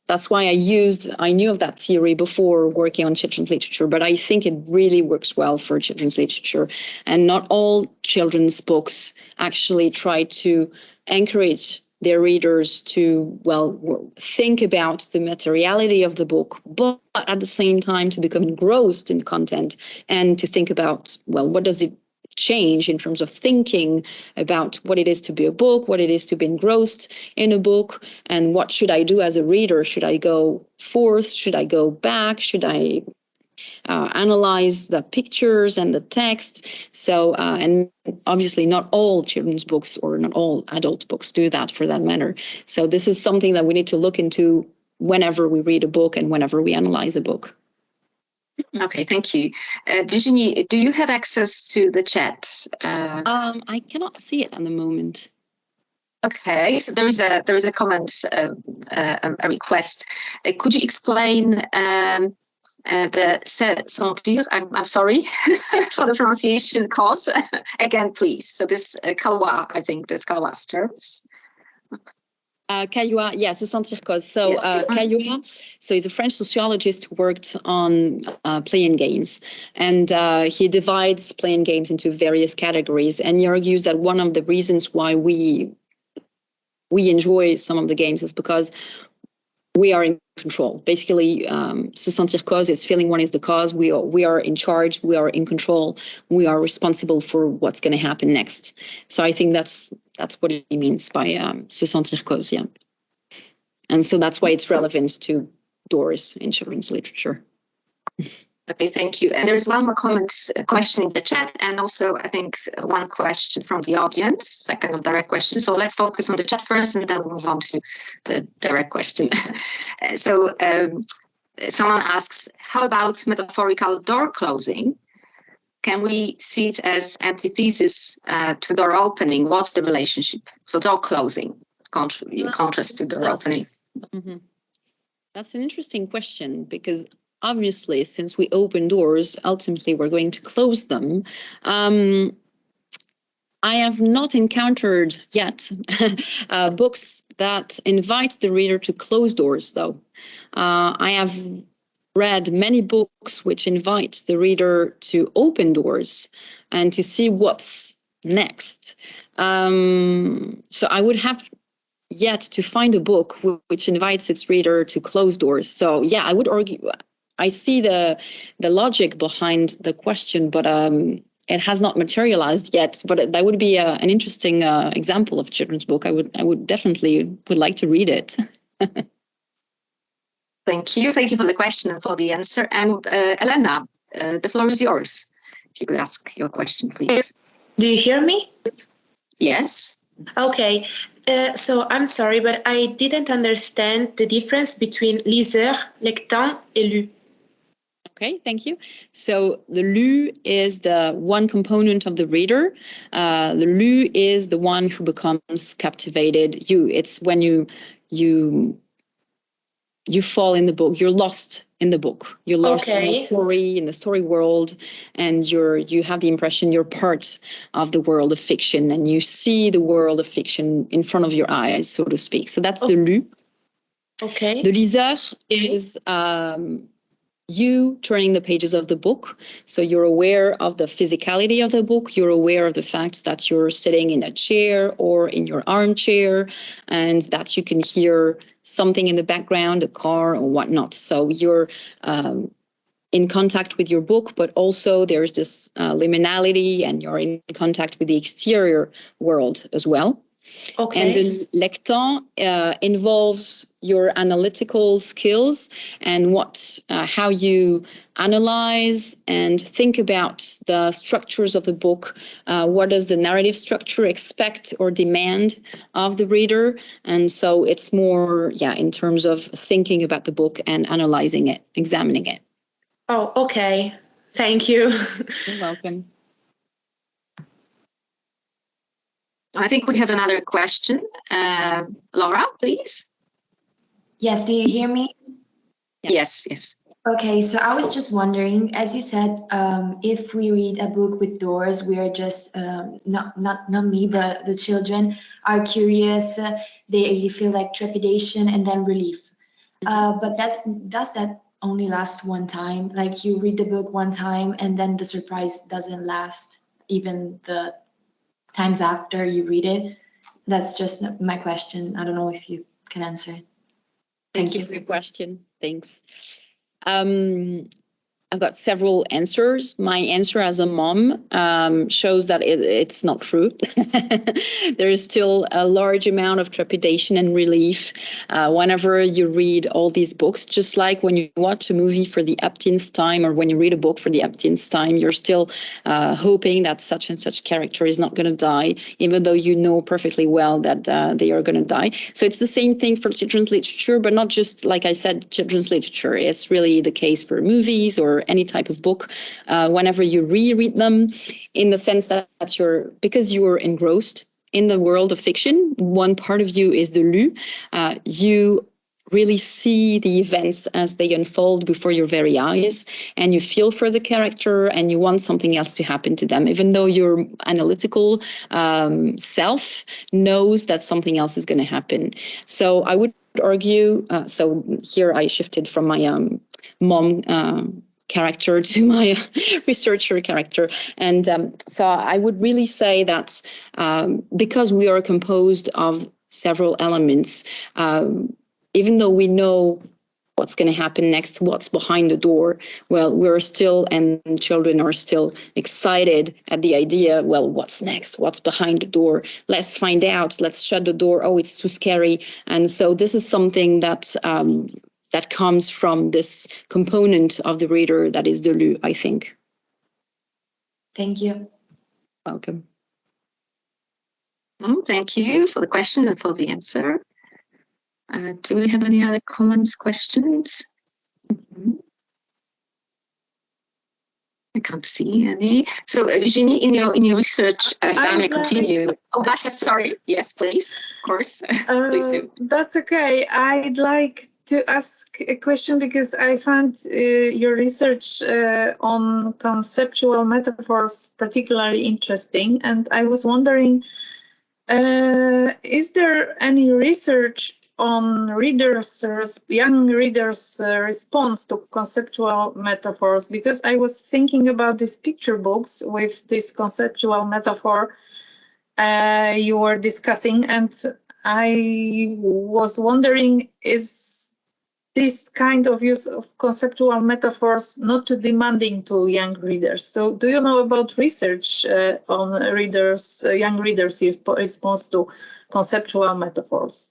that's why I knew of that theory before working on children's literature, but I think it really works well for children's literature. And not all children's books actually try to encourage their readers to, well, think about the materiality of the book, but at the same time to become engrossed in the content and to think about, well, what does it change in terms of thinking about what it is to be a book, what it is to be engrossed in a book, and what should I do as a reader? Should I go forth? Should I go back? Should I analyze the pictures and the text? So, and obviously not all children's books or not all adult books do that for that matter. So this is something that we need to look into whenever we read a book and whenever we analyze a book. Okay, thank you. Virginie, do you have access to the chat? I cannot see it at the moment. Okay, so there is a comment, a request. Could you explain the sentir? I'm sorry for the pronunciation cause. Again, please. So this Calwa, I think that's Calwa's terms. Caillois, yeah, se sentir cause. So Yes. Caillois, so he's a French sociologist who worked on playing games, and he divides playing games into various categories, and he argues that one of the reasons why we enjoy some of the games is because we are in control. Basically, se sentir cause is feeling one is the cause. We are in charge. We are in control. We are responsible for what's going to happen next. So I think that's what he means by se sentir cause, yeah. And so that's why it's relevant to doors in children's literature. Okay, thank you. And there's one more question in the chat, and also I think one question from the audience, a kind of direct question. So let's focus on the chat first, and then we'll move on to the direct question. So someone asks, how about metaphorical door closing? Can we see it as antithesis to door opening? What's the relationship? So door closing, in contrast to door opening. Mm-hmm. That's an interesting question, because obviously, since we open doors, ultimately we're going to close them. I have not encountered yet books that invite the reader to close doors, though. I have read many books which invite the reader to open doors and to see what's next. So I would have yet to find a book which invites its reader to close doors. So yeah, I would argue, I see the logic behind the question, but it has not materialized yet. But that would be an interesting example of a children's book. I would definitely would like to read it. Thank you. Thank you for the question and for the answer. And Elena, the floor is yours. If you could ask your question, please. Do you hear me? Yes. Okay. So I'm sorry, but I didn't understand the difference between liseur, lectant, et lu. Okay, thank you. So the lu is the one component of the reader. The lu is the one who becomes captivated. It's when you fall in the book. You're lost in the book. You're lost in the story world, and you have the impression you're part of the world of fiction, and you see the world of fiction in front of your eyes, so to speak. So that's the lu. Okay. The liseur is you turning the pages of the book. So you're aware of the physicality of the book. You're aware of the fact that you're sitting in a chair or in your armchair, and that you can hear something in the background, a car or whatnot. So you're in contact with your book, but also there's this liminality, and you're in contact with the exterior world as well. Okay. And the lectant involves your analytical skills and how you analyze and think about the structures of the book. What does the narrative structure expect or demand of the reader? And so it's more, in terms of thinking about the book and analyzing it, examining it. Oh, okay. Thank you. You're welcome. I think we have another question. Laura, please. Yes, do you hear me? Yes, yes. Okay, so I was just wondering, as you said, if we read a book with doors, we are just not me, but the children are curious. They feel like trepidation and then relief. But does that only last one time? Like you read the book one time and then the surprise doesn't last even the times after you read it? That's just my question. I don't know if you can answer it. Thank you for your question. Thanks. I've got several answers. My answer as a mom shows that it's not true. There is still a large amount of trepidation and relief whenever you read all these books. Just like when you watch a movie for the upteenth time, or when you read a book for the upteenth time, you're still hoping that such and such character is not going to die, even though you know perfectly well that they are going to die. So it's the same thing for children's literature, but not just, like I said, children's literature. It's really the case for movies or any type of book. Whenever you reread them, in the sense that because you're engrossed in the world of fiction, one part of you is the lu. You really see the events as they unfold before your very eyes, and you feel for the character and you want something else to happen to them, even though your analytical self knows that something else is going to happen. So I would argue, so here I shifted from my mom character to my researcher character. And so I would really say that because we are composed of several elements, even though we know what's going to happen next, what's behind the door, well, we're still, and children are still excited at the idea, well, what's next? What's behind the door? Let's find out. Let's shut the door. Oh, it's too scary. And so this is something that that comes from this component of the reader that is the lu, I think. Thank you. Welcome. Thank you for the question and for the answer. Do we have any other comments, questions? I can't see any. So, Virginie, in your research, I may continue. Oh, Basha, sorry. Yes, please. Of course. Please do. That's okay. I'd like to ask a question because I found your research on conceptual metaphors particularly interesting, and I was wondering, is there any research on young readers' response to conceptual metaphors? Because I was thinking about these picture books with this conceptual metaphor you were discussing, and I was wondering, is this kind of use of conceptual metaphors not too demanding to young readers? So do you know about research on young readers' response to conceptual metaphors?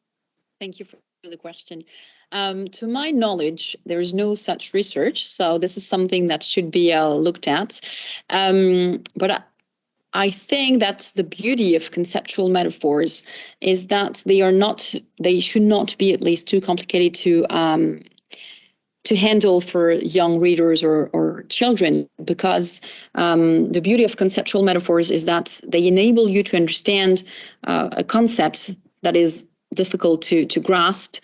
Thank you for the question. To my knowledge, there is no such research, so this is something that should be looked at. But I think that's the beauty of conceptual metaphors, is that they should not be at least too complicated to handle for young readers or children, because the beauty of conceptual metaphors is that they enable you to understand a concept that is difficult to grasp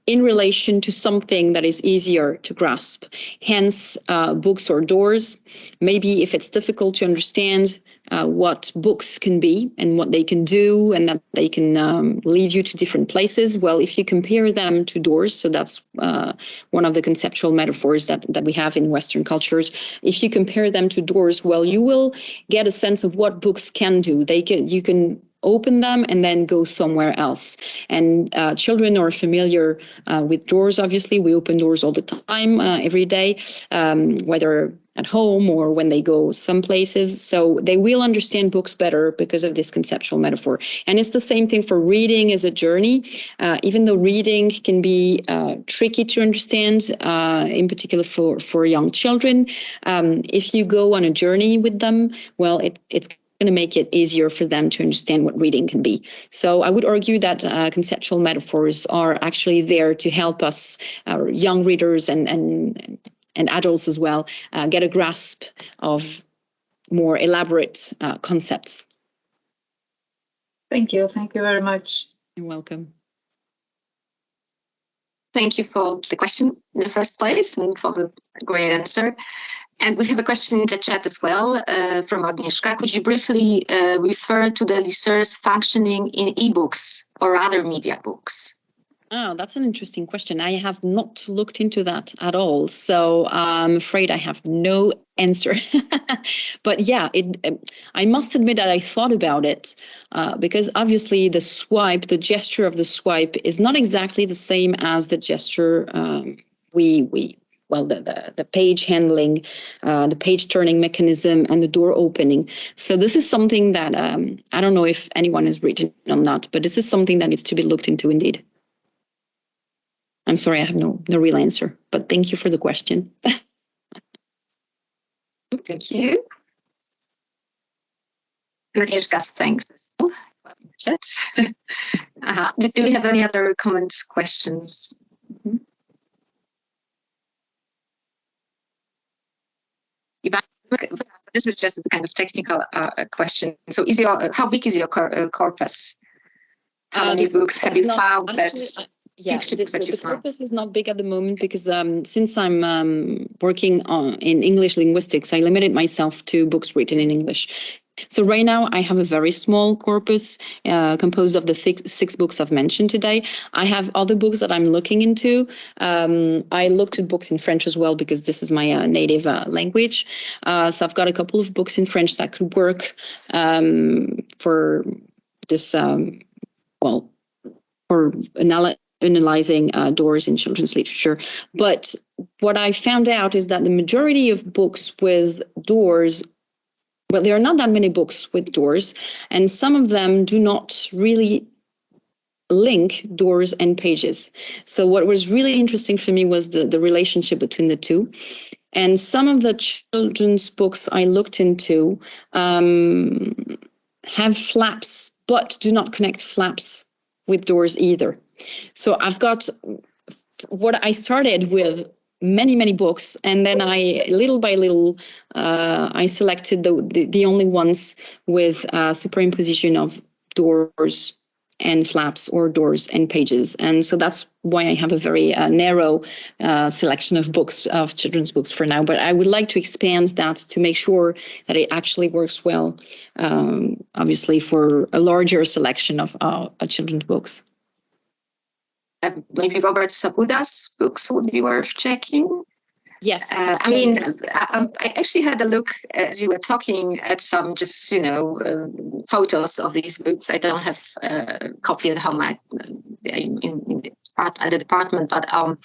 in relation to something that is easier to grasp. Hence, books or doors. Maybe if it's difficult to understand what books can be and what they can do, and that they can lead you to different places, well, if you compare them to doors, so that's one of the conceptual metaphors that we have in Western cultures. If you compare them to doors, well, you will get a sense of what books can do. You can open them and then go somewhere else. And children are familiar with doors. Obviously, we open doors all the time, every day, whether at home or when they go some places. So they will understand books better because of this conceptual metaphor. And it's the same thing for reading as a journey. Even though reading can be tricky to understand, in particular for young children, if you go on a journey with them, well, it's going to make it easier for them to understand what reading can be. So I would argue that conceptual metaphors are actually there to help us, young readers and adults as well, get a grasp of more elaborate concepts. Thank you. Thank you very much. You're welcome. Thank you for the question in the first place and for the great answer. And we have a question in the chat as well from Agnieszka. Could you briefly refer to the liseur's functioning in ebooks or other media books? Oh, that's an interesting question. I have not looked into that at all, so I'm afraid I have no answer. But yeah, I must admit that I thought about it because obviously the swipe, the gesture of the swipe is not exactly the same as the gesture the page handling, the page turning mechanism, and the door opening. So this is something that I don't know if anyone has written on that, but this is something that needs to be looked into indeed. I'm sorry, I have no real answer, but thank you for the question. Thank you. Agnieszka's thanks as well in the chat. Do we have any other comments, questions? This is just a kind of technical question. So, how big is your corpus? How many books have you found that? The corpus is not big at the moment because since I'm working in English linguistics, I limited myself to books written in English. So right now I have a very small corpus composed of the six books I've mentioned today. I have other books that I'm looking into. I looked at books in French as well because this is my native language. So I've got a couple of books in French that could work for this, for analyzing doors in children's literature. But what I found out is that the majority of books with doors, well, there are not that many books with doors, and some of them do not really link doors and pages. So what was really interesting for me was the relationship between the two. And some of the children's books I looked into have flaps, but do not connect flaps with doors either. So I've got what I started with many books, and then I little by little I selected the only ones with superimposition of doors and flaps or doors and pages. And so that's why I have a very narrow selection of books, of children's books for now. But I would like to expand that to make sure that it actually works well, obviously for a larger selection of children's books. Maybe Robert Sabuda's books would be worth checking. Yes. I actually had a look as you were talking at some just, photos of these books. I don't have a copy at home at the department, but I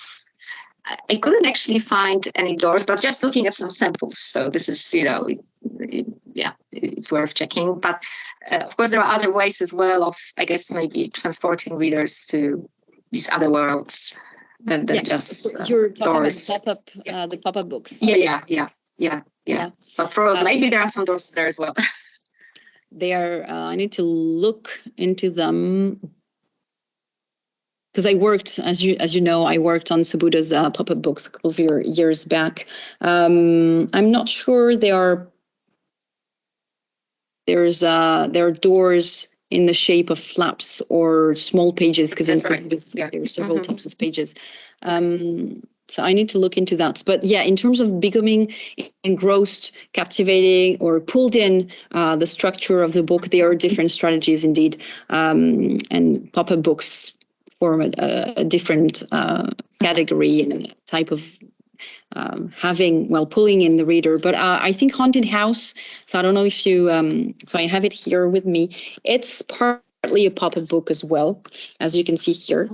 couldn't actually find any doors, but just looking at some samples. So this is, it's worth checking. But of course, there are other ways as well of, I guess, maybe transporting readers to these other worlds than just you're talking doors. About the pop-up books. Yeah. But maybe there are some doors there as well. They are. I need to look into them because I worked, as you know, I worked on Sabuda's pop-up books a couple of years back. I'm not sure there are doors in the shape of flaps or small pages, because there are several types of pages. So I need to look into that. But yeah, in terms of becoming engrossed, captivating, or pulled in the structure of the book, there are different strategies indeed. And pop-up books form a different category and a type of pulling in the reader. But I think Haunted House, so I don't know if you, so I have it here with me. It's partly a pop-up book as well, as you can see here.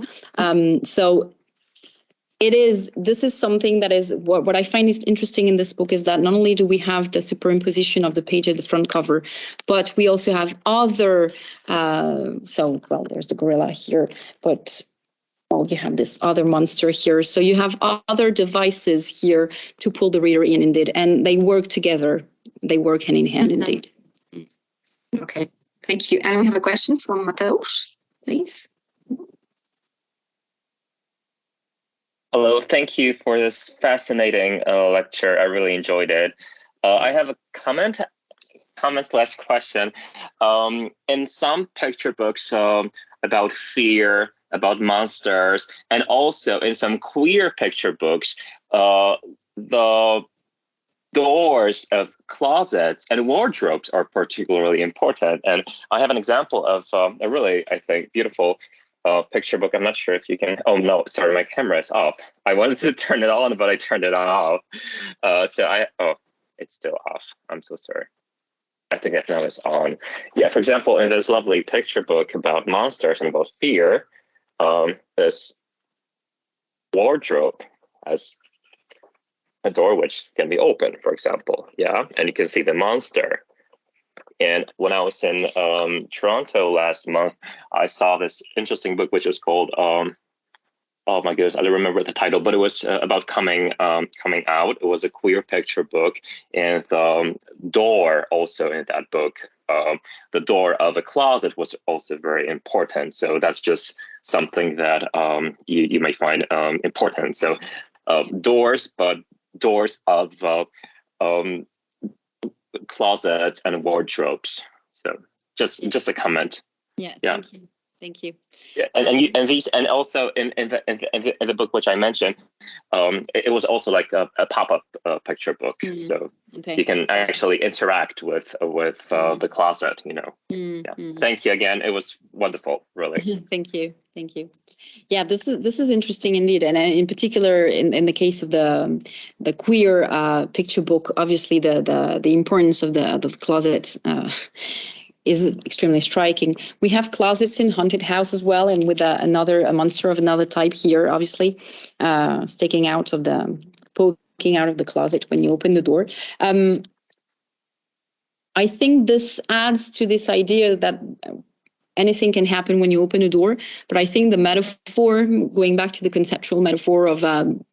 So this is something that is, what I find is interesting in this book is that not only do we have the superimposition of the page at the front cover, but we also have other, there's the gorilla here, but you have this other monster here. So you have other devices here to pull the reader in indeed, and they work together. They work hand in hand indeed. Okay, thank you. And we have a question from Mateusz, please. Hello, thank you for this fascinating lecture. I really enjoyed it. I have a comment/question. In some picture books about fear, about monsters, and also in some queer picture books, the doors of closets and wardrobes are particularly important. And I have an example of a really, I think, beautiful picture book. I'm not sure if you can, oh no, sorry, my camera is off. I wanted to turn it on, but I turned it off. It's still off. I'm so sorry. I think that now it's on. Yeah, for example, in this lovely picture book about monsters and about fear, this wardrobe has a door which can be open, for example. Yeah, and you can see the monster. And when I was in Toronto last month, I saw this interesting book which was called, oh my goodness, I don't remember the title, but it was about coming out. It was a queer picture book, and the door also in that book, the door of a closet was also very important. So that's just something that you may find important. So doors, but doors of closets and wardrobes. So just a comment. Yeah. Thank you. Thank you. Yeah, and also in the book which I mentioned, it was also like a pop-up picture book. So you can actually interact with the closet. Thank you again. It was wonderful, really. Thank you. Yeah, this is interesting indeed, and in particular in the case of the queer picture book, obviously the importance of the closet is extremely striking. We have closets in Haunted House as well, and with a monster of another type here, obviously, poking out of the closet when you open the door. I think this adds to this idea that anything can happen when you open a door, but I think the metaphor, going back to the conceptual metaphor of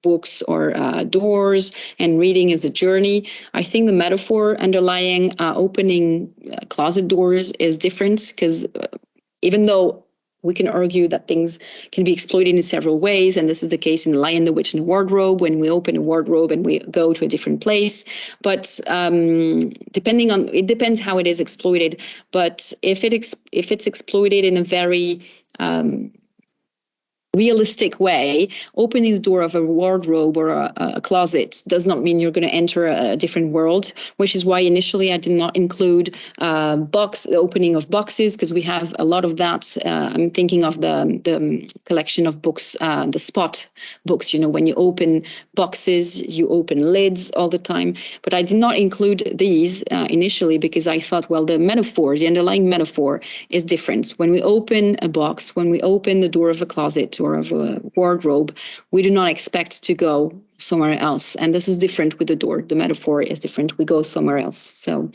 books or doors and reading as a journey, I think the metaphor underlying opening closet doors is different, because even though we can argue that things can be exploited in several ways, and this is the case in The Lion, the Witch, and the Wardrobe, when we open a wardrobe and we go to a different place. But it depends how it is exploited. But if it's exploited in a very realistic way, opening the door of a wardrobe or a closet does not mean you're going to enter a different world, which is why initially I did not include the opening of boxes, because we have a lot of that. I'm thinking of the collection of books, the spot books, when you open boxes, you open lids all the time. But I did not include these initially because I thought, well, the underlying metaphor is different. When we open a box, when we open the door of a closet or of a wardrobe, we do not expect to go somewhere else. And this is different with the door. The metaphor is different. We go somewhere else. So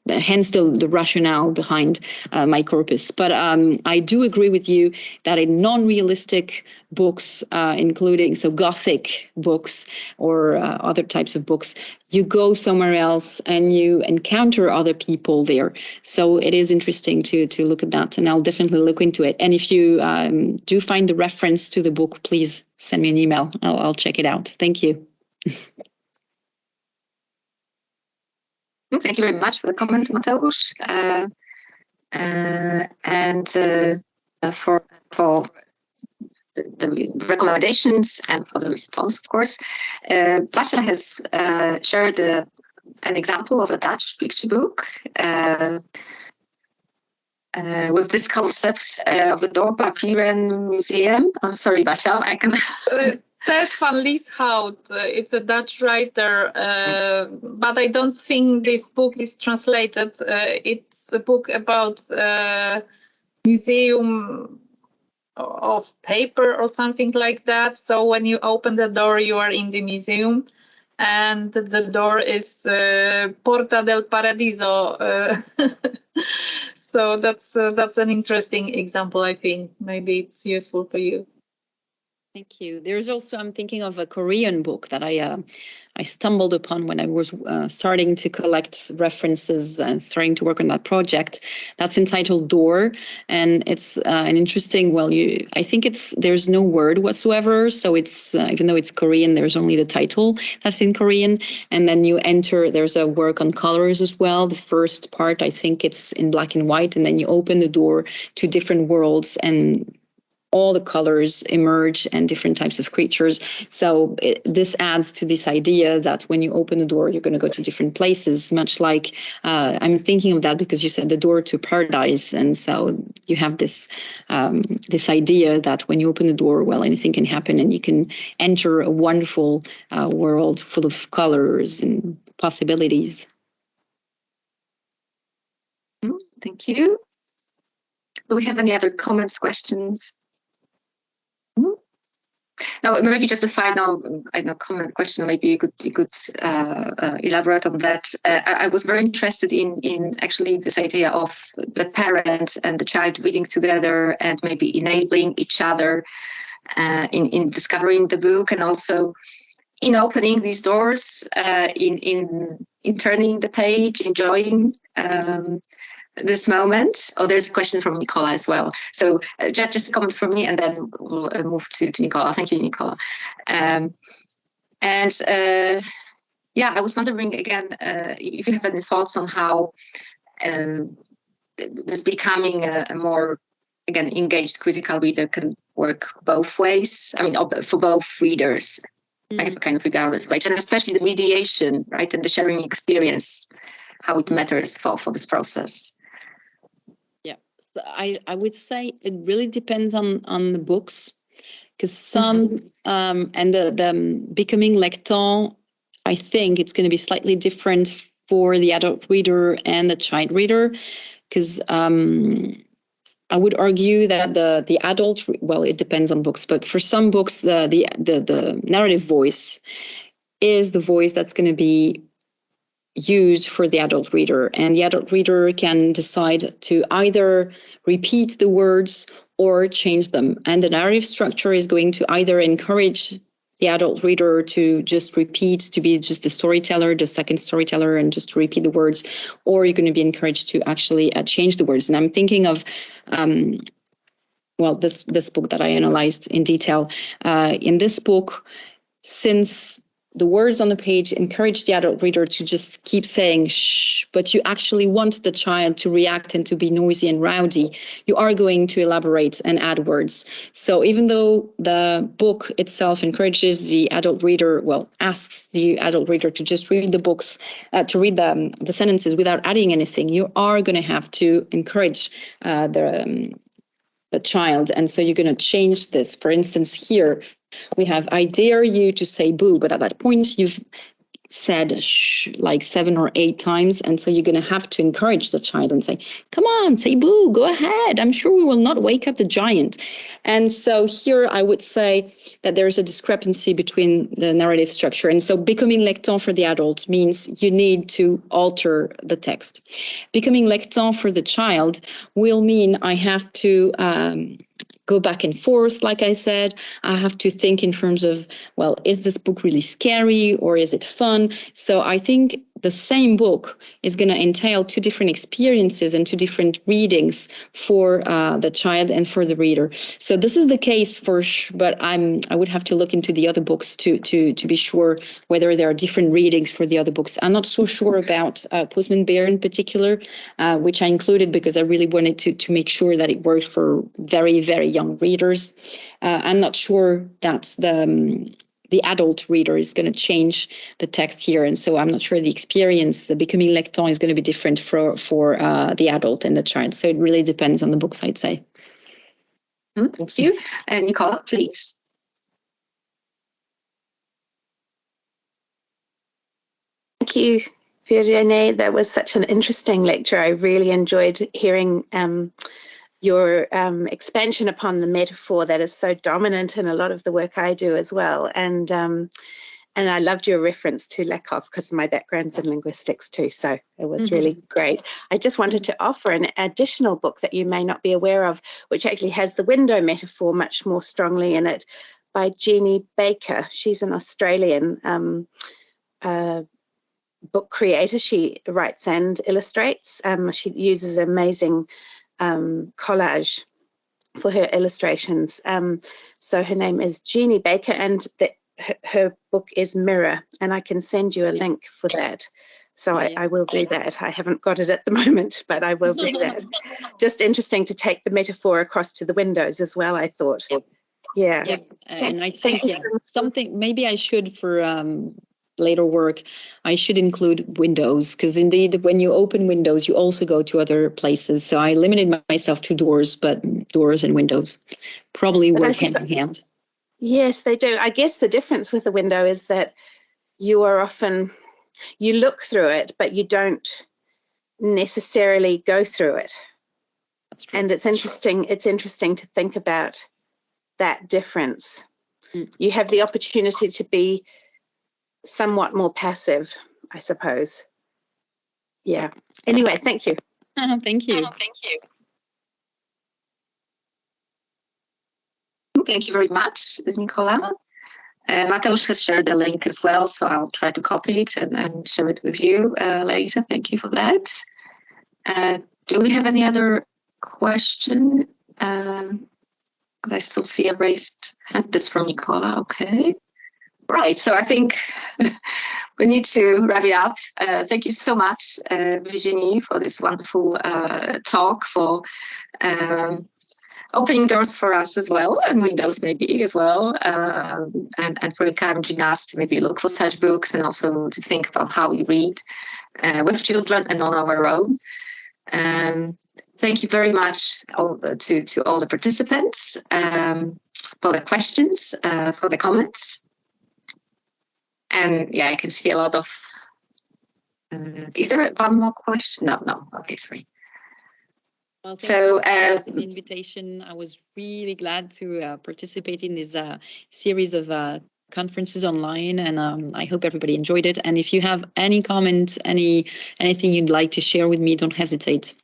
hence the rationale behind my corpus. But I do agree with you that in non-realistic books, including Gothic books or other types of books, you go somewhere else and you encounter other people there. So it is interesting to look at that, and I'll definitely look into it. And if you do find the reference to the book, please send me an email. I'll check it out. Thank you. Thank you very much for the comment, Mateusz, and for the recommendations and for the response, of course. Basia has shared an example of a Dutch picture book with this concept of the Dorppapieren Museum. I'm sorry, Basia, I can... Ted van Lieshout, it's a Dutch writer, but I don't think this book is translated. It's a book about museum of paper or something like that. So when you open the door, you are in the museum, and the door is Porta del Paradiso. So that's an interesting example, I think. Maybe it's useful for you. Thank you. There's also, I'm thinking of a Korean book that I stumbled upon when I was starting to collect references and starting to work on that project. That's entitled Door, and it's an interesting. I think there's no word whatsoever, so it's even though it's Korean, there's only the title that's in Korean, and then you enter. There's a work on colors as well. The first part, I think it's in black and white, and then you open the door to different worlds and all the colors emerge and different types of creatures. So this adds to this idea that when you open the door, you're going to go to different places, much like I'm thinking of that because you said the door to paradise. And so you have this this idea that when you open the door, well, anything can happen and you can enter a wonderful world full of colors and possibilities. Thank you. Do we have any other comments, questions? No, maybe just a final, comment question. Maybe you could elaborate on that. I was very interested in actually this idea of the parent and the child reading together and maybe enabling each other in discovering the book, and also in opening these doors, in turning the page, enjoying this moment. Oh, there's a question from Nicola as well. So just a comment from me, and then we'll move to Nicola. Thank you, Nicola. Yeah, I was wondering again if you have any thoughts on how this becoming a more, again, engaged critical reader can work both ways. I mean, for both readers, kind of regardless of age, and especially the mediation, right, and the sharing experience, how it matters for this process. I would say it really depends on the books, because some and the becoming lectant, I think it's going to be slightly different for the adult reader and the child reader, because I would argue that the adult, well, it depends on books, but for some books the narrative voice is the voice that's going to be used for the adult reader, and the adult reader can decide to either repeat the words or change them, and the narrative structure is going to either encourage the adult reader to just repeat, to be just the storyteller, the second storyteller, and just repeat the words, or you're going to be encouraged to actually change the words. And I'm thinking of well, this book that I analyzed in detail. In this book, since the words on the page encourage the adult reader to just keep saying shh, but you actually want the child to react and to be noisy and rowdy, you are going to elaborate and add words. So even though the book itself encourages the adult reader, well, asks the adult reader to just read the books, to read the sentences without adding anything, you are going to have to encourage the child. And so you're going to change this. For instance, here, we have, I dare you to say boo, but at that point you've said shh like 7 or 8 times, and so you're going to have to encourage the child and say, come on, say boo, go ahead, I'm sure we will not wake up the giant. And so here I would say that there's a discrepancy between the narrative structure, and so becoming lectant for the adult means you need to alter the text. Becoming lectant for the child will mean I have to go back and forth, like I said. I have to think in terms of, well, is this book really scary or is it fun? So I think the same book is going to entail 2 different experiences and 2 different readings for the child and for the reader. So this is the case for Shhh, but I would have to look into the other books to be sure whether there are different readings for the other books. I'm not so sure about Postman Bear in particular, which I included because I really wanted to make sure that it worked for very, very young readers. I'm not sure that the adult reader is going to change the text here. And so I'm not sure the experience, the becoming lectant, is going to be different for the adult and the child. So it really depends on the books, I'd say. Thank you. And Nicola, please. Thank you, Virginie. That was such an interesting lecture. I really enjoyed hearing your expansion upon the metaphor that is so dominant in a lot of the work I do as well. And I loved your reference to Lakoff because my background's in linguistics too, so it was really great. I just wanted to offer an additional book that you may not be aware of, which actually has the window metaphor much more strongly in it, by Jeannie Baker. She's an Australian book creator. She writes and illustrates. She uses amazing collage for her illustrations. So her name is Jeannie Baker, and her book is Mirror, and I can send you a link for that. So Yeah. I will do that. I haven't got it at the moment, but I will do that. Just interesting to take the metaphor across to the windows as well, I thought. Yep. Yeah. Yep. And I Thank think you so much. something, maybe I should for later work, I should include windows, because indeed when you open windows, you also go to other places. So I limited myself to doors, but doors and windows probably But I work hand in hand. Yes, they do. I guess the difference with a window is that you are often, you look through it, but you don't necessarily go through it. That's true. And it's interesting to think about that difference. You have the opportunity to be somewhat more passive, I suppose. Yeah. Anyway, thank you. Thank you. Thank you very much, Nicola. Mateusz has shared the link as well, so I'll try to copy it and share it with you later. Thank you for that. Do we have any other question? Because I still see a raised hand. This from Nicola. Okay. Right. So I think we need to wrap it up. Thank you so much, Virginie, for this wonderful talk, for opening doors for us as well, and windows maybe as well, and for encouraging us to maybe look for such books and also to think about how we read with children and on our own. Thank you very much to all the participants for the questions, for the comments. And yeah, I can see a lot of, is there one more question? No, okay, sorry. Well, so thank you for the invitation. I was really glad to participate in this series of conferences online, and I hope everybody enjoyed it. And if you have any comment, anything you'd like to share with me, don't hesitate.